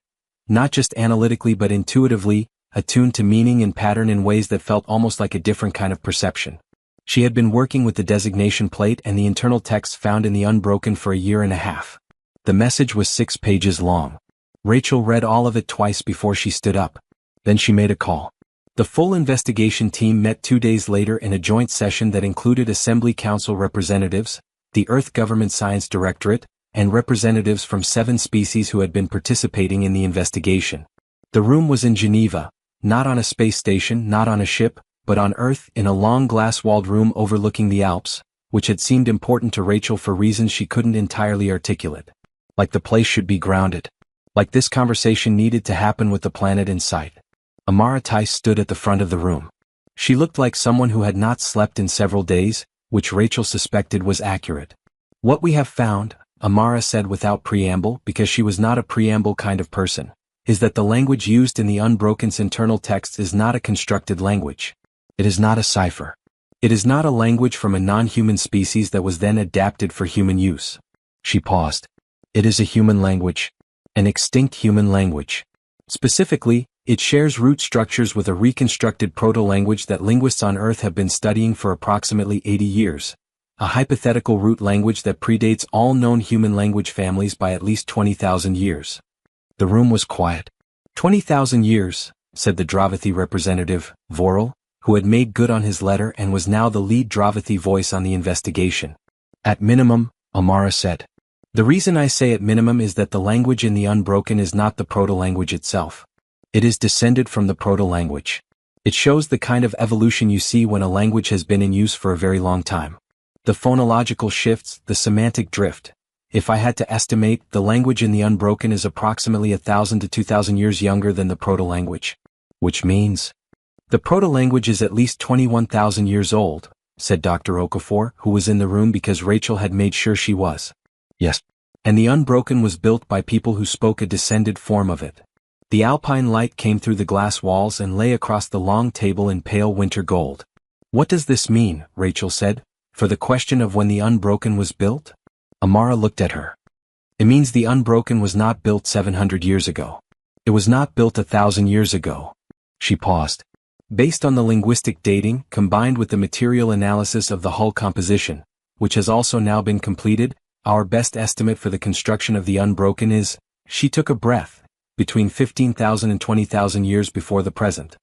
Not just analytically but intuitively, attuned to meaning and pattern in ways that felt almost like a different kind of perception. She had been working with the designation plate and the internal text found in the Unbroken for a year and a half. The message was 6 pages long. Rachel read all of it twice before she stood up. Then she made a call. The full investigation team met 2 days later in a joint session that included Assembly Council representatives, the Earth Government Science Directorate, and representatives from 7 species who had been participating in the investigation. The room was in Geneva, not on a space station, not on a ship, but on Earth in a long glass-walled room overlooking the Alps, which had seemed important to Rachel for reasons she couldn't entirely articulate. Like the place should be grounded. Like this conversation needed to happen with the planet in sight. Amara Tice stood at the front of the room. She looked like someone who had not slept in several days, which Rachel suspected was accurate. What we have found, Amara said without preamble because she was not a preamble kind of person, is that the language used in the Unbroken's internal text is not a constructed language. It is not a cipher. It is not a language from a non-human species that was then adapted for human use. She paused. It is a human language. An extinct human language. Specifically, it shares root structures with a reconstructed proto-language that linguists on Earth have been studying for approximately 80 years. A hypothetical root language that predates all known human language families by at least 20,000 years. The room was quiet. 20,000 years, said the Dravathi representative, Vorel, who had made good on his letter and was now the lead Dravathi voice on the investigation. At minimum, Amara said. The reason I say at minimum is that the language in the Unbroken is not the proto-language itself. It is descended from the proto-language. It shows the kind of evolution you see when a language has been in use for a very long time. The phonological shifts, the semantic drift. If I had to estimate, the language in the Unbroken is approximately 1,000 to 2,000 years younger than the proto-language. Which means, the proto-language is at least 21,000 years old, said Dr. Okafor, who was in the room because Rachel had made sure she was. Yes. And the Unbroken was built by people who spoke a descended form of it. The alpine light came through the glass walls and lay across the long table in pale winter gold. What does this mean, Rachel said, for the question of when the Unbroken was built? Amara looked at her. It means the Unbroken was not built 700 years ago. It was not built 1,000 years ago. She paused. Based on the linguistic dating, combined with the material analysis of the hull composition, which has also now been completed, our best estimate for the construction of the Unbroken is, she took a breath, between 15,000 and 20,000 years before the present.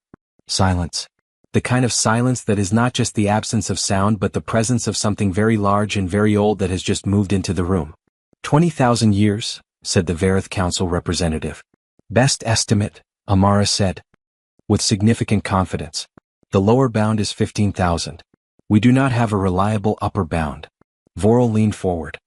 Silence. The kind of silence that is not just the absence of sound but the presence of something very large and very old that has just moved into the room. 20,000 years, said the Varith Council representative. Best estimate, Amara said. With significant confidence. The lower bound is 15,000. We do not have a reliable upper bound. Vorel leaned forward.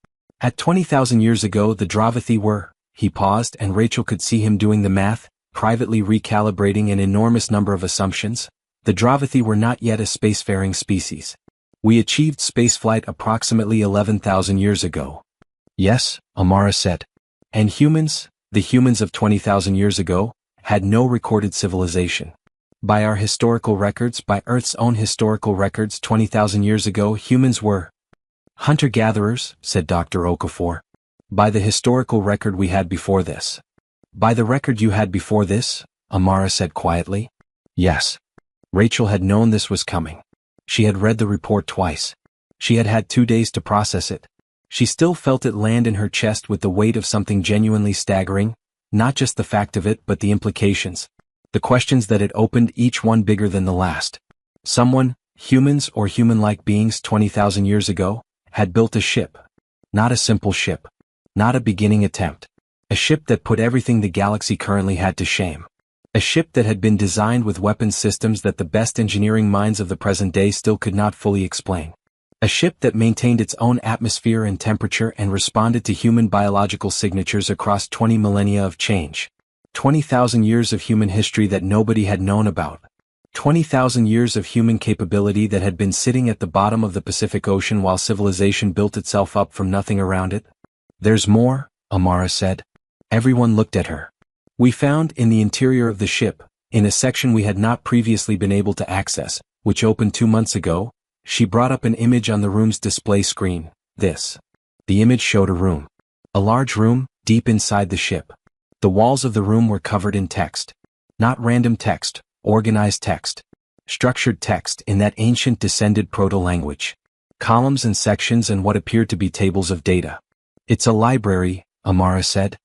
At 20,000 years ago the Dravathi were, he paused and Rachel could see him doing the math, privately recalibrating an enormous number of assumptions. The Dravathi were not yet a spacefaring species. We achieved spaceflight approximately 11,000 years ago. Yes, Amara said. And humans, the humans of 20,000 years ago, had no recorded civilization. By our historical records, by Earth's own historical records 20,000 years ago humans were hunter-gatherers, said Dr. Okafor. By the historical record we had before this. By the record you had before this, Amara said quietly. Yes. Rachel had known this was coming. She had read the report twice. She had had 2 days to process it. She still felt it land in her chest with the weight of something genuinely staggering, not just the fact of it but the implications. The questions that it opened, each one bigger than the last. Someone, humans or human-like beings 20,000 years ago, had built a ship. Not a simple ship. Not a beginning attempt. A ship that put everything the galaxy currently had to shame. A ship that had been designed with weapons systems that the best engineering minds of the present day still could not fully explain. A ship that maintained its own atmosphere and temperature and responded to human biological signatures across 20 millennia of change. 20,000 years of human history that nobody had known about. 20,000 years of human capability that had been sitting at the bottom of the Pacific Ocean while civilization built itself up from nothing around it. There's more, Amara said. Everyone looked at her. We found in the interior of the ship, in a section we had not previously been able to access, which opened 2 months ago, she brought up an image on the room's display screen. This. The image showed a room. A large room, deep inside the ship. The walls of the room were covered in text. Not random text, organized text. Structured text in that ancient descended proto-language. Columns and sections and what appeared to be tables of data. It's a library, Amara said.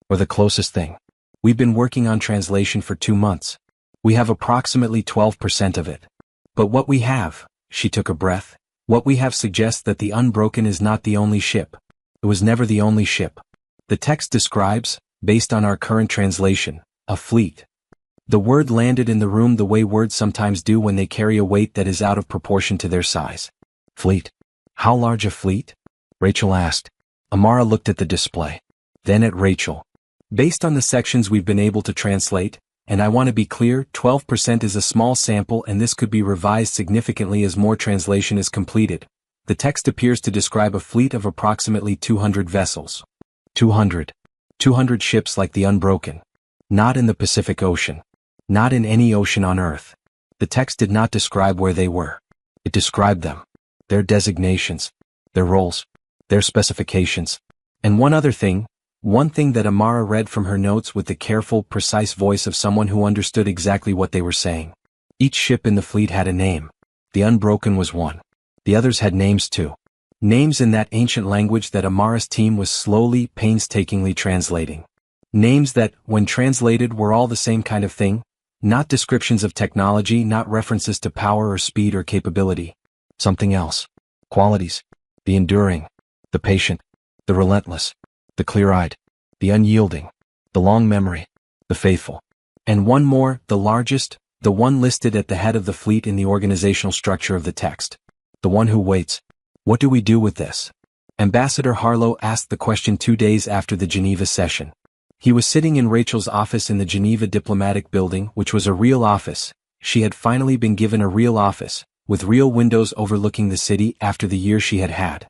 Or the closest thing. We've been working on translation for 2 months. We have approximately 12% of it. But what we have, she took a breath, what we have suggests that the Unbroken is not the only ship. It was never the only ship. The text describes, based on our current translation, a fleet. The word landed in the room the way words sometimes do when they carry a weight that is out of proportion to their size. Fleet. How large a fleet? Rachel asked. Amara looked at the display. Then at Rachel. Based on the sections we've been able to translate, and I want to be clear, 12% is a small sample and this could be revised significantly as more translation is completed. The text appears to describe a fleet of approximately 200 vessels. 200 ships like the Unbroken. Not in the Pacific Ocean. Not in any ocean on Earth. The text did not describe where they were. It described them. Their designations. Their roles. Their specifications. And one thing that Amara read from her notes with the careful, precise voice of someone who understood exactly what they were saying. Each ship in the fleet had a name. The Unbroken was one. The others had names too. Names in that ancient language that Amara's team was slowly, painstakingly translating. Names that, when translated, were all the same kind of thing. Not descriptions of technology, not references to power or speed or capability. Something else. Qualities. The enduring. The patient. The relentless. The clear-eyed. The unyielding. The long memory. The faithful. And one more, the largest, the one listed at the head of the fleet in the organizational structure of the text. The one who waits. What do we do with this? Ambassador Harlow asked the question 2 days after the Geneva session. He was sitting in Rachel's office in the Geneva Diplomatic Building, which was a real office. She had finally been given a real office, with real windows overlooking the city after the year she had had.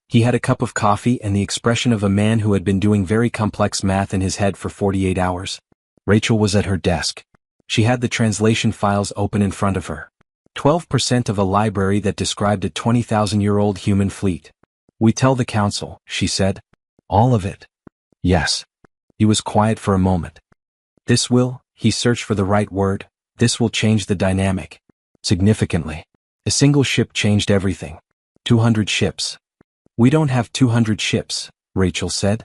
He had a cup of coffee and the expression of a man who had been doing very complex math in his head for 48 hours. Rachel was at her desk. She had the translation files open in front of her. 12% of a library that described a 20,000-year-old human fleet. We tell the council, she said. All of it. Yes. He was quiet for a moment. This will, he searched for the right word, this will change the dynamic. Significantly. A single ship changed everything. 200 ships. We don't have 200 ships, Rachel said.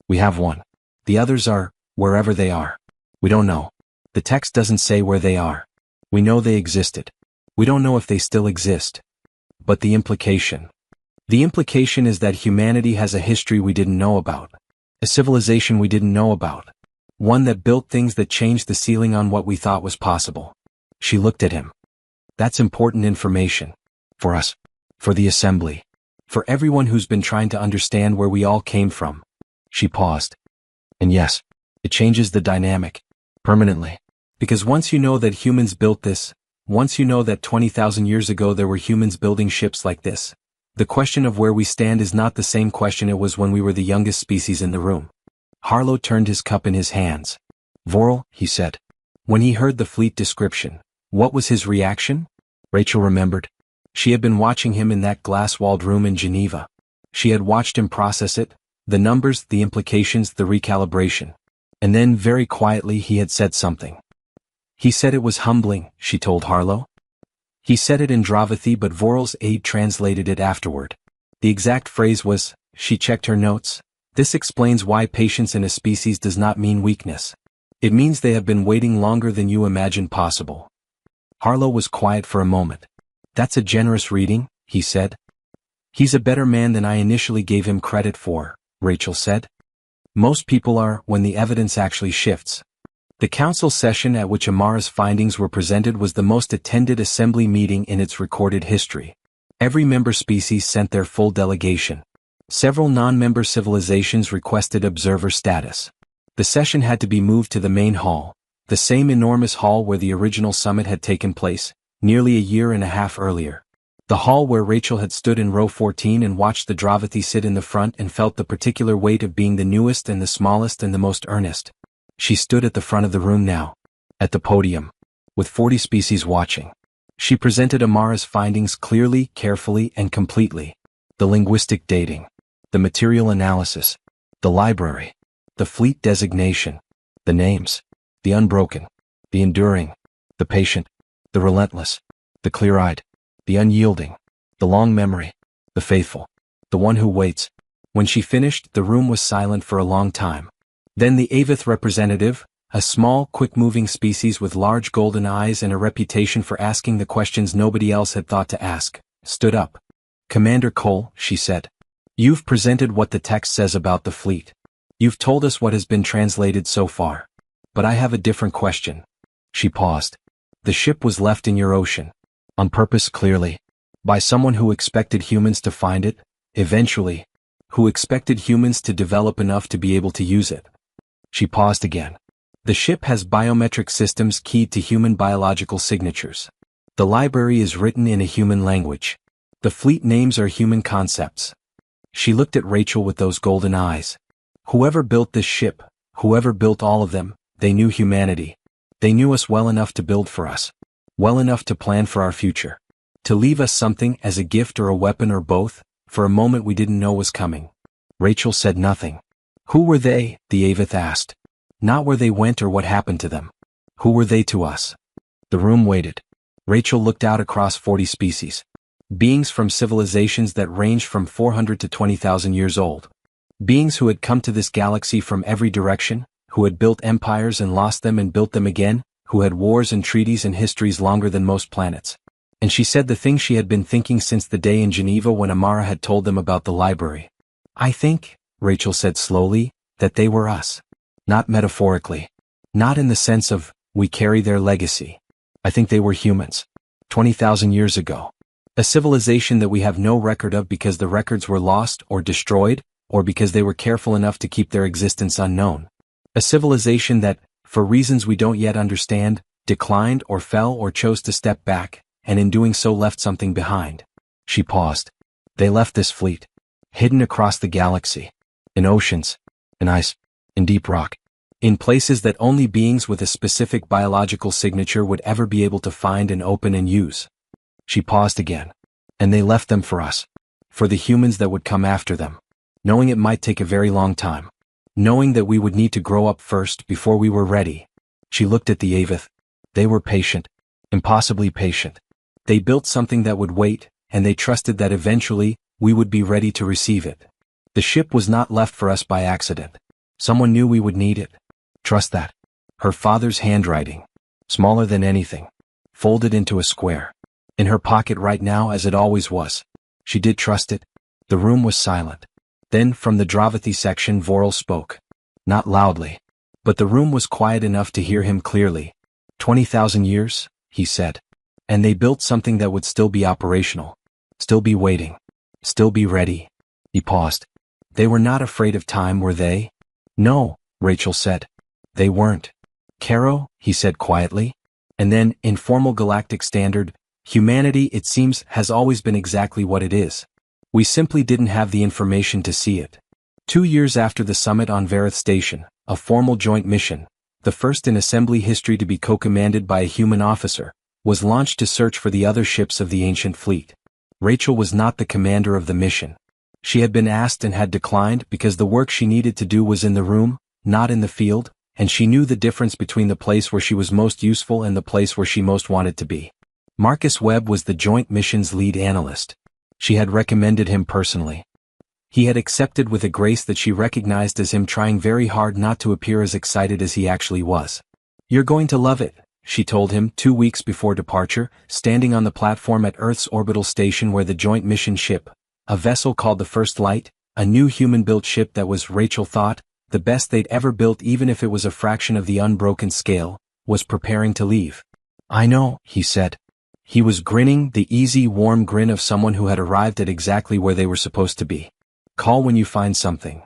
We have one. The others are, wherever they are. We don't know. The text doesn't say where they are. We know they existed. We don't know if they still exist. But the implication. The implication is that humanity has a history we didn't know about. A civilization we didn't know about. One that built things that changed the ceiling on what we thought was possible. She looked at him. That's important information. For us. For the assembly. For everyone who's been trying to understand where we all came from. She paused. And yes, it changes the dynamic. Permanently. Because once you know that humans built this, once you know that 20,000 years ago there were humans building ships like this, the question of where we stand is not the same question it was when we were the youngest species in the room. Harlow turned his cup in his hands. Vorel, he said. When he heard the fleet description, what was his reaction? Rachel remembered. She had been watching him in that glass-walled room in Geneva. She had watched him process it, the numbers, the implications, the recalibration. And then, very quietly, he had said something. He said it was humbling, she told Harlow. He said it in Dravathi, but Vorel's aide translated it afterward. The exact phrase was, she checked her notes, this explains why patience in a species does not mean weakness. It means they have been waiting longer than you imagine possible. Harlow was quiet for a moment. That's a generous reading, he said. He's a better man than I initially gave him credit for, Rachel said. Most people are, when the evidence actually shifts. The council session at which Amara's findings were presented was the most attended assembly meeting in its recorded history. Every member species sent their full delegation. Several non-member civilizations requested observer status. The session had to be moved to the main hall, the same enormous hall where the original summit had taken place, nearly a year and a half earlier. The hall where Rachel had stood in row 14 and watched the Dravathi sit in the front and felt the particular weight of being the newest and the smallest and the most earnest. She stood at the front of the room now, at the podium, with 40 species watching. She presented Amara's findings clearly, carefully, and completely. The linguistic dating, the material analysis, the library, the fleet designation, the names, the unbroken, the enduring, the patient, the relentless, the clear-eyed, the unyielding, the long memory, the faithful, the one who waits. When she finished, the room was silent for a long time. Then the Avith representative, a small, quick-moving species with large golden eyes and a reputation for asking the questions nobody else had thought to ask, stood up. Commander Cole, she said. You've presented what the text says about the fleet. You've told us what has been translated so far. But I have a different question. She paused. The ship was left in your ocean. On purpose, clearly. By someone who expected humans to find it, eventually. Who expected humans to develop enough to be able to use it. She paused again. The ship has biometric systems keyed to human biological signatures. The library is written in a human language. The fleet names are human concepts. She looked at Rachel with those golden eyes. Whoever built this ship, whoever built all of them, they knew humanity. They knew us well enough to build for us. Well enough to plan for our future. To leave us something as a gift or a weapon or both, for a moment we didn't know was coming. Rachel said nothing. Who were they? The Avith asked. Not where they went or what happened to them. Who were they to us? The room waited. Rachel looked out across 40 species. Beings from civilizations that ranged from 400 to 20,000 years old. Beings who had come to this galaxy from every direction, who had built empires and lost them and built them again, who had wars and treaties and histories longer than most planets. And she said the thing she had been thinking since the day in Geneva when Amara had told them about the library. I think, Rachel said slowly, that they were us. Not metaphorically. Not in the sense of, we carry their legacy. I think they were humans. 20,000 years ago. A civilization that we have no record of because the records were lost or destroyed, or because they were careful enough to keep their existence unknown. A civilization that, for reasons we don't yet understand, declined or fell or chose to step back, and in doing so left something behind. She paused. They left this fleet. Hidden across the galaxy. In oceans. In ice. In deep rock. In places that only beings with a specific biological signature would ever be able to find and open and use. She paused again. And they left them for us. For the humans that would come after them. Knowing it might take a very long time. Knowing that we would need to grow up first before we were ready. She looked at the Avith. They were patient. Impossibly patient. They built something that would wait, and they trusted that eventually, we would be ready to receive it. The ship was not left for us by accident. Someone knew we would need it. Trust that. Her father's handwriting. Smaller than anything. Folded into a square. In her pocket right now as it always was. She did trust it. The room was silent. Then, from the Dravathi section, Vorel spoke. Not loudly. But the room was quiet enough to hear him clearly. 20,000 years, he said. And they built something that would still be operational. Still be waiting. Still be ready. He paused. They were not afraid of time, were they? No, Rachel said. They weren't. Caro, he said quietly. And then, in formal galactic standard, humanity, it seems, has always been exactly what it is. We simply didn't have the information to see it. 2 years after the summit on Vareth Station, a formal joint mission, the first in assembly history to be co-commanded by a human officer, was launched to search for the other ships of the ancient fleet. Rachel was not the commander of the mission. She had been asked and had declined because the work she needed to do was in the room, not in the field, and she knew the difference between the place where she was most useful and the place where she most wanted to be. Marcus Webb was the joint mission's lead analyst. She had recommended him personally. He had accepted with a grace that she recognized as him trying very hard not to appear as excited as he actually was. "You're going to love it," she told him 2 weeks before departure, standing on the platform at Earth's orbital station where the joint mission ship, a vessel called the First Light, a new human-built ship that was, Rachel thought, the best they'd ever built even if it was a fraction of the unbroken scale, was preparing to leave. "I know," he said. He was grinning, the easy, warm grin of someone who had arrived at exactly where they were supposed to be. "Call when you find something.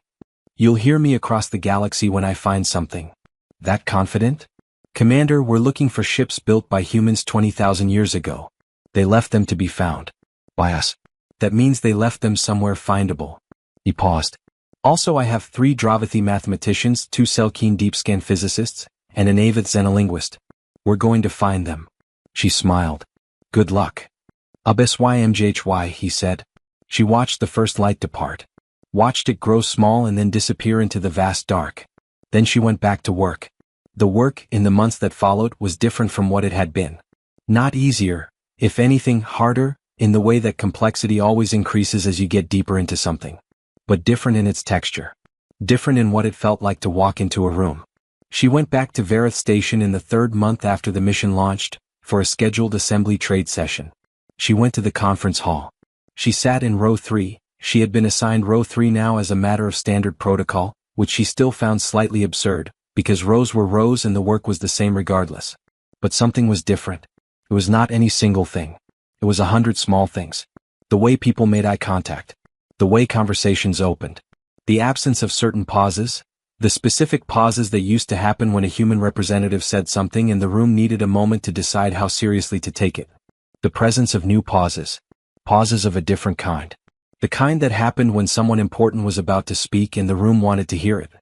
You'll hear me across the galaxy when I find something." "That confident?" "Commander, we're looking for ships built by humans 20,000 years ago. They left them to be found. By us. That means they left them somewhere findable." He paused. "Also, I have 3 Dravathi mathematicians, 2 Selkeen deep-scan physicists, and an Avath xenolinguist. We're going to find them." She smiled. "Good luck." "HFY," he said. She watched the First Light depart. Watched it grow small and then disappear into the vast dark. Then she went back to work. The work, in the months that followed, was different from what it had been. Not easier, if anything, harder, in the way that complexity always increases as you get deeper into something. But different in its texture. Different in what it felt like to walk into a room. She went back to Vareth Station in the 3rd month after the mission launched, for a scheduled assembly trade session. She went to the conference hall. She sat in row 3, she had been assigned row 3 now as a matter of standard protocol, which she still found slightly absurd, because rows were rows and the work was the same regardless. But something was different. It was not any single thing. It was 100 small things. The way people made eye contact. The way conversations opened. The absence of certain pauses. The specific pauses that used to happen when a human representative said something and the room needed a moment to decide how seriously to take it. The presence of new pauses. Pauses of a different kind. The kind that happened when someone important was about to speak and the room wanted to hear it.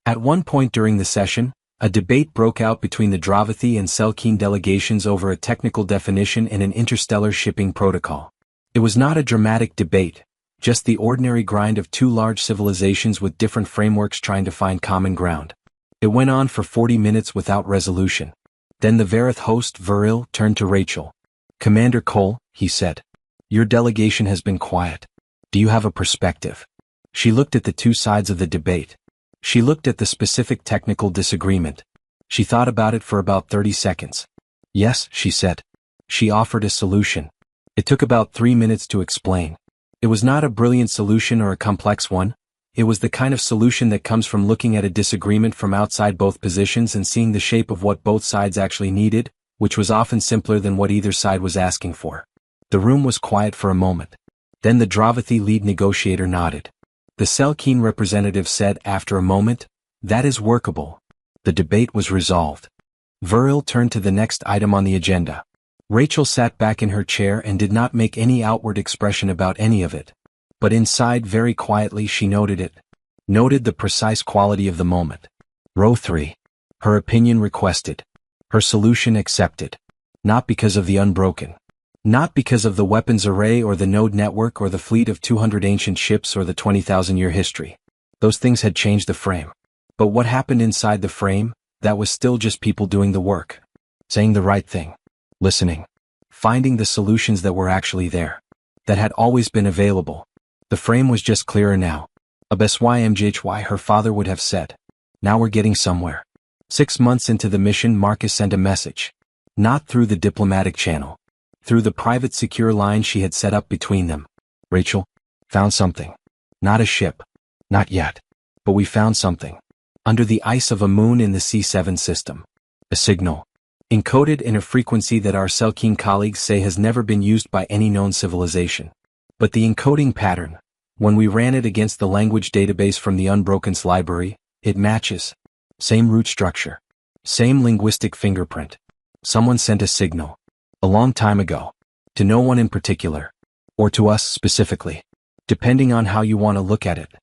At one point during the session, a debate broke out between the Dravathi and Selkeen delegations over a technical definition and an interstellar shipping protocol. It was not a dramatic debate, just the ordinary grind of 2 large civilizations with different frameworks trying to find common ground. It went on for 40 minutes without resolution. Then the Vareth host, Viril, turned to Rachel. "Commander Cole," he said. "Your delegation has been quiet. Do you have a perspective?" She looked at the 2 sides of the debate. She looked at the specific technical disagreement. She thought about it for about 30 seconds. "Yes," she said. She offered a solution. It took about 3 minutes to explain. It was not a brilliant solution or a complex one. It was the kind of solution that comes from looking at a disagreement from outside both positions and seeing the shape of what both sides actually needed, which was often simpler than what either side was asking for. The room was quiet for a moment. Then the Dravathi lead negotiator nodded. The Selkeen representative said after a moment, "That is workable." The debate was resolved. Viril turned to the next item on the agenda. Rachel sat back in her chair and did not make any outward expression about any of it. But inside, very quietly, she noted it. Noted the precise quality of the moment. Row 3. Her opinion requested. Her solution accepted. Not because of the unbroken. Not because of the weapons array or the node network or the fleet of 200 ancient ships or the 20,000-year history. Those things had changed the frame. But what happened inside the frame, that was still just people doing the work. Saying the right thing. Listening. Finding the solutions that were actually there. That had always been available. The frame was just clearer now. HFY, her father would have said. Now we're getting somewhere. 6 months into the mission, Marcus sent a message. Not through the diplomatic channel. Through the private secure line she had set up between them. Rachel, found something. Not a ship. Not yet. But we found something. Under the ice of a moon in the C7 system. A signal. Encoded in a frequency that our Selkeen colleagues say has never been used by any known civilization. But the encoding pattern, when we ran it against the language database from the Unbroken's library, it matches. Same root structure. Same linguistic fingerprint. Someone sent a signal. A long time ago. To no one in particular. Or to us specifically. Depending on how you want to look at it.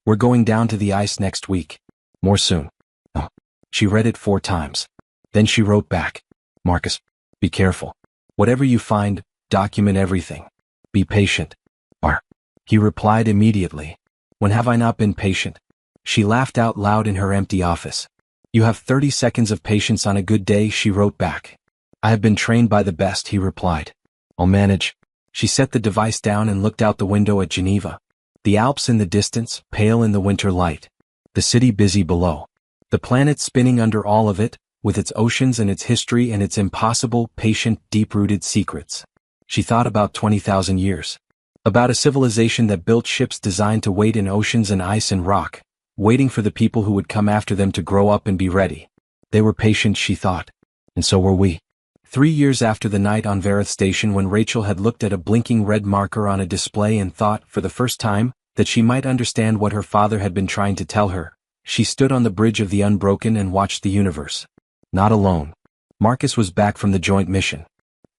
We're going down to the ice next week. More soon. Oh. She read it 4 times. Then she wrote back. Marcus, be careful. Whatever you find, document everything. Be patient. R. He replied immediately. When have I not been patient? She laughed out loud in her empty office. You have 30 seconds of patience on a good day, she wrote back. I have been trained by the best, he replied. I'll manage. She set the device down and looked out the window at Geneva. The Alps in the distance, pale in the winter light. The city busy below. The planet spinning under all of it, with its oceans and its history and its impossible, patient, deep-rooted secrets. She thought about 20,000 years. About a civilization that built ships designed to wait in oceans and ice and rock, waiting for the people who would come after them to grow up and be ready. They were patient, she thought. And so were we. 3 years after the night on Verith Station when Rachel had looked at a blinking red marker on a display and thought, for the first time, that she might understand what her father had been trying to tell her, she stood on the bridge of the Unbroken and watched the universe. Not alone. Marcus was back from the joint mission.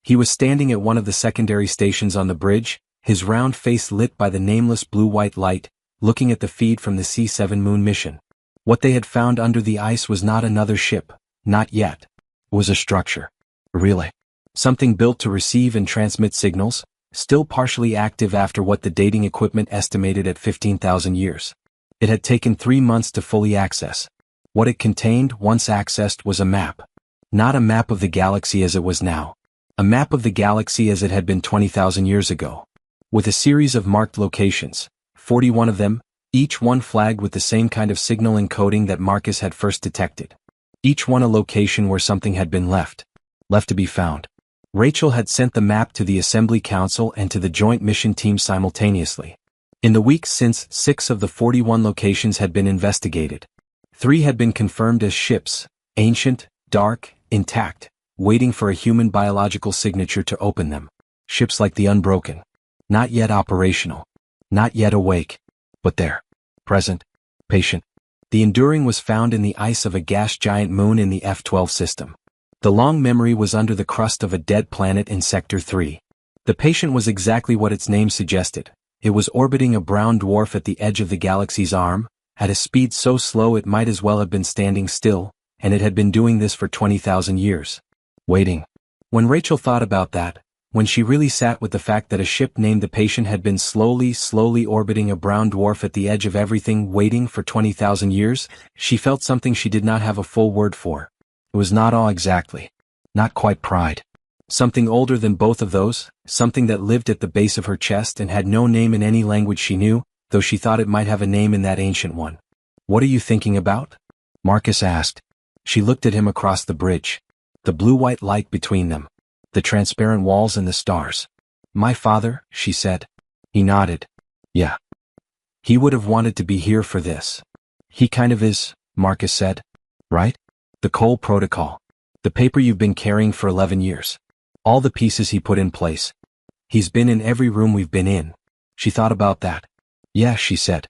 He was standing at one of the secondary stations on the bridge, his round face lit by the nameless blue-white light, looking at the feed from the C7 moon mission. What they had found under the ice was not another ship, not yet. It was a structure. Really. Something built to receive and transmit signals, still partially active after what the dating equipment estimated at 15,000 years. It had taken 3 months to fully access. What it contained, once accessed, was a map. Not a map of the galaxy as it was now. A map of the galaxy as it had been 20,000 years ago. With a series of marked locations, 41 of them, each one flagged with the same kind of signal encoding that Marcus had first detected. Each one a location where something had been left to be found. Rachel had sent the map to the Assembly Council and to the Joint Mission Team simultaneously. In the weeks since, 6 of the 41 locations had been investigated. 3 had been confirmed as ships, ancient, dark, intact, waiting for a human biological signature to open them. Ships like the Unbroken. Not yet operational. Not yet awake. But there. Present. Patient. The Enduring was found in the ice of a gas giant moon in the F12 system. The long memory was under the crust of a dead planet in Sector 3. The Patient was exactly what its name suggested. It was orbiting a brown dwarf at the edge of the galaxy's arm, at a speed so slow it might as well have been standing still, and it had been doing this for 20,000 years. Waiting. When Rachel thought about that, when she really sat with the fact that a ship named the Patient had been slowly orbiting a brown dwarf at the edge of everything waiting for 20,000 years, she felt something she did not have a full word for. It was not awe exactly. Not quite pride. Something older than both of those, something that lived at the base of her chest and had no name in any language she knew, though she thought it might have a name in that ancient one. What are you thinking about? Marcus asked. She looked at him across the bridge. The blue-white light between them. The transparent walls and the stars. My father, she said. He nodded. Yeah. He would have wanted to be here for this. He kind of is, Marcus said. Right? The Cole Protocol. The paper you've been carrying for 11 years. All the pieces he put in place. He's been in every room we've been in. She thought about that. Yeah, she said.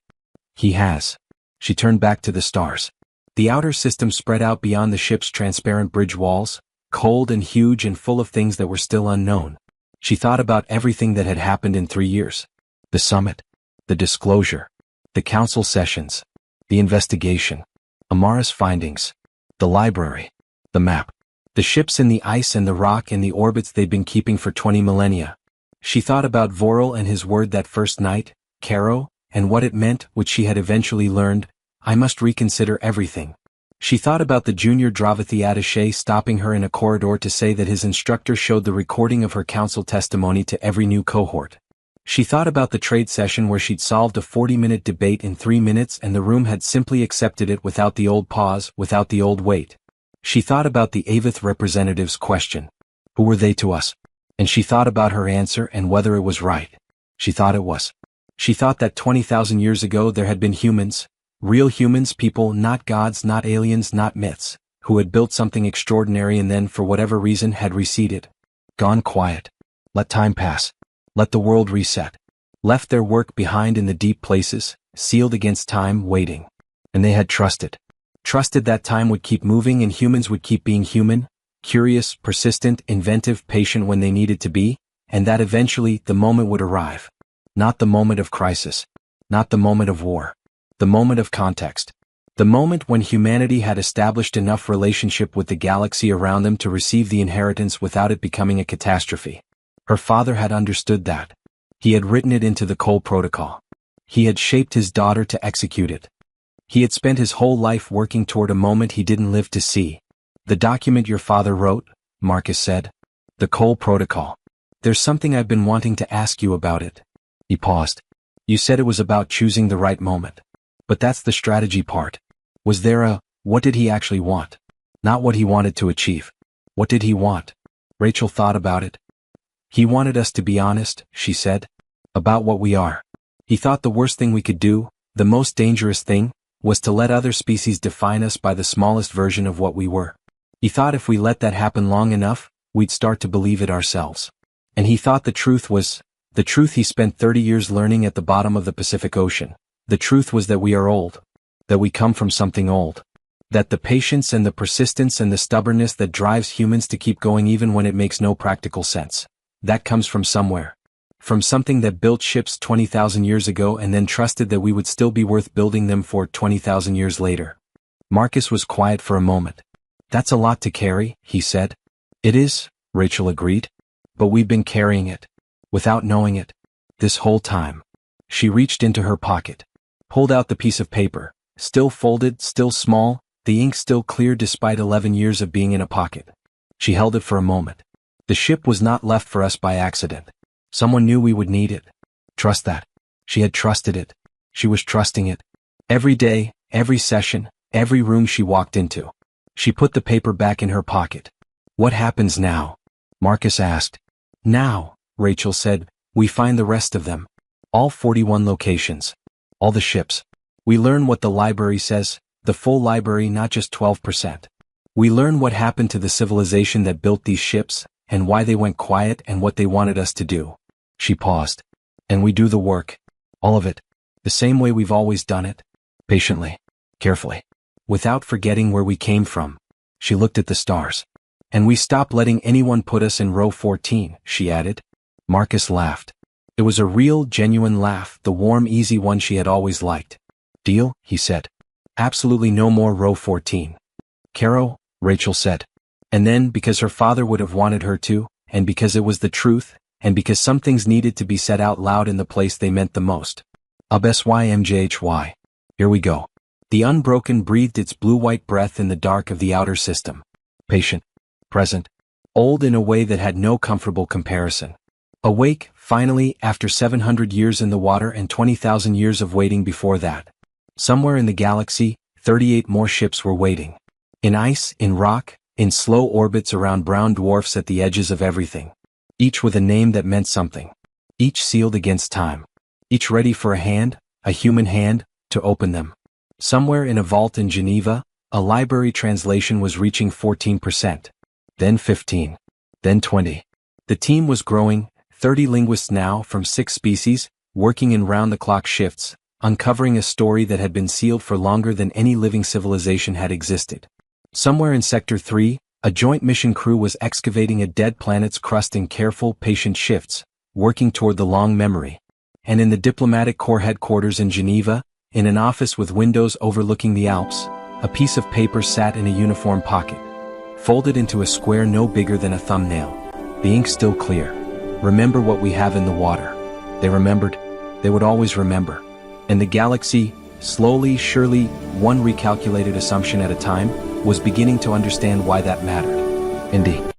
He has. She turned back to the stars. The outer system spread out beyond the ship's transparent bridge walls, cold and huge and full of things that were still unknown. She thought about everything that had happened in 3 years. The summit. The disclosure. The council sessions. The investigation. Amara's findings. The library. The map. The ships in the ice and the rock and the orbits they'd been keeping for 20 millennia. She thought about Vorel and his word that first night, Caro, and what it meant, which she had eventually learned. I must reconsider everything. She thought about the junior Dravathi attaché stopping her in a corridor to say that his instructor showed the recording of her council testimony to every new cohort. She thought about the trade session where she'd solved a 40-minute debate in 3 minutes and the room had simply accepted it without the old pause, without the old wait. She thought about the Avith representative's question. Who were they to us? And she thought about her answer and whether it was right. She thought it was. She thought that 20,000 years ago there had been humans, real humans, people, not gods, not aliens, not myths, who had built something extraordinary and then for whatever reason had receded. Gone quiet. Let time pass. Let the world reset. left their work behind in the deep places, sealed against time, waiting. And they had trusted. Trusted that time would keep moving and humans would keep being human, curious, persistent, inventive, patient when they needed to be, and that eventually the moment would arrive. Not the moment of crisis. Not the moment of war. The moment of context. The moment when humanity had established enough relationship with the galaxy around them to receive the inheritance without it becoming a catastrophe. Her father had understood that. He had written it into the Cole Protocol. He had shaped his daughter to execute it. He had spent his whole life working toward a moment he didn't live to see. The document your father wrote, Marcus said. The Cole Protocol. There's something I've been wanting to ask you about it. He paused. You said it was about choosing the right moment. But that's the strategy part. Was there what did he actually want? Not what he wanted to achieve. What did he want? Rachel thought about it. He wanted us to be honest, she said. About what we are. He thought the worst thing we could do, the most dangerous thing, was to let other species define us by the smallest version of what we were. He thought if we let that happen long enough, we'd start to believe it ourselves. And he thought the truth he spent 30 years learning at the bottom of the Pacific Ocean. The truth was that we are old. That we come from something old. That the patience and the persistence and the stubbornness that drives humans to keep going even when it makes no practical sense. That comes from somewhere. From something that built ships 20,000 years ago and then trusted that we would still be worth building them for 20,000 years later. Marcus was quiet for a moment. That's a lot to carry, he said. It is, Rachel agreed. But we've been carrying it. Without knowing it. This whole time. She reached into her pocket. Pulled out the piece of paper. Still folded, still small, the ink still clear despite 11 years of being in a pocket. She held it for a moment. The ship was not left for us by accident. Someone knew we would need it. Trust that. She had trusted it. She was trusting it. Every day, every session, every room she walked into. She put the paper back in her pocket. What happens now? Marcus asked. Now, Rachel said, we find the rest of them. All 41 locations. All the ships. We learn what the library says, the full library, not just 12%. We learn what happened to the civilization that built these ships, and why they went quiet and what they wanted us to do. She paused. And we do the work. All of it. The same way we've always done it. Patiently. Carefully. Without forgetting where we came from. She looked at the stars. And we stop letting anyone put us in row 14, she added. Marcus laughed. It was a real, genuine laugh, the warm, easy one she had always liked. Deal, he said. Absolutely no more row 14. Caro, Rachel said. And then, because her father would have wanted her to, and because it was the truth, and because some things needed to be said out loud in the place they meant the most. SCIFI. Here we go. The Unbroken breathed its blue-white breath in the dark of the outer system. Patient. Present. Old in a way that had no comfortable comparison. Awake, finally, after 700 years in the water and 20,000 years of waiting before that. Somewhere in the galaxy, 38 more ships were waiting. In ice, in rock, in slow orbits around brown dwarfs at the edges of everything. Each with a name that meant something. Each sealed against time. Each ready for a hand, a human hand, to open them. Somewhere in a vault in Geneva, a library translation was reaching 14%. Then 15. Then 20. The team was growing, 30 linguists now from 6 species, working in round-the-clock shifts, uncovering a story that had been sealed for longer than any living civilization had existed. Somewhere in Sector 3, a joint mission crew was excavating a dead planet's crust in careful, patient shifts, working toward the long memory. And in the diplomatic corps headquarters in Geneva, in an office with windows overlooking the Alps, a piece of paper sat in a uniform pocket, folded into a square no bigger than a thumbnail. The ink still clear. Remember what we have in the water. They remembered. They would always remember. And the galaxy, slowly, surely, one recalculated assumption at a time, was beginning to understand why that mattered. Indeed.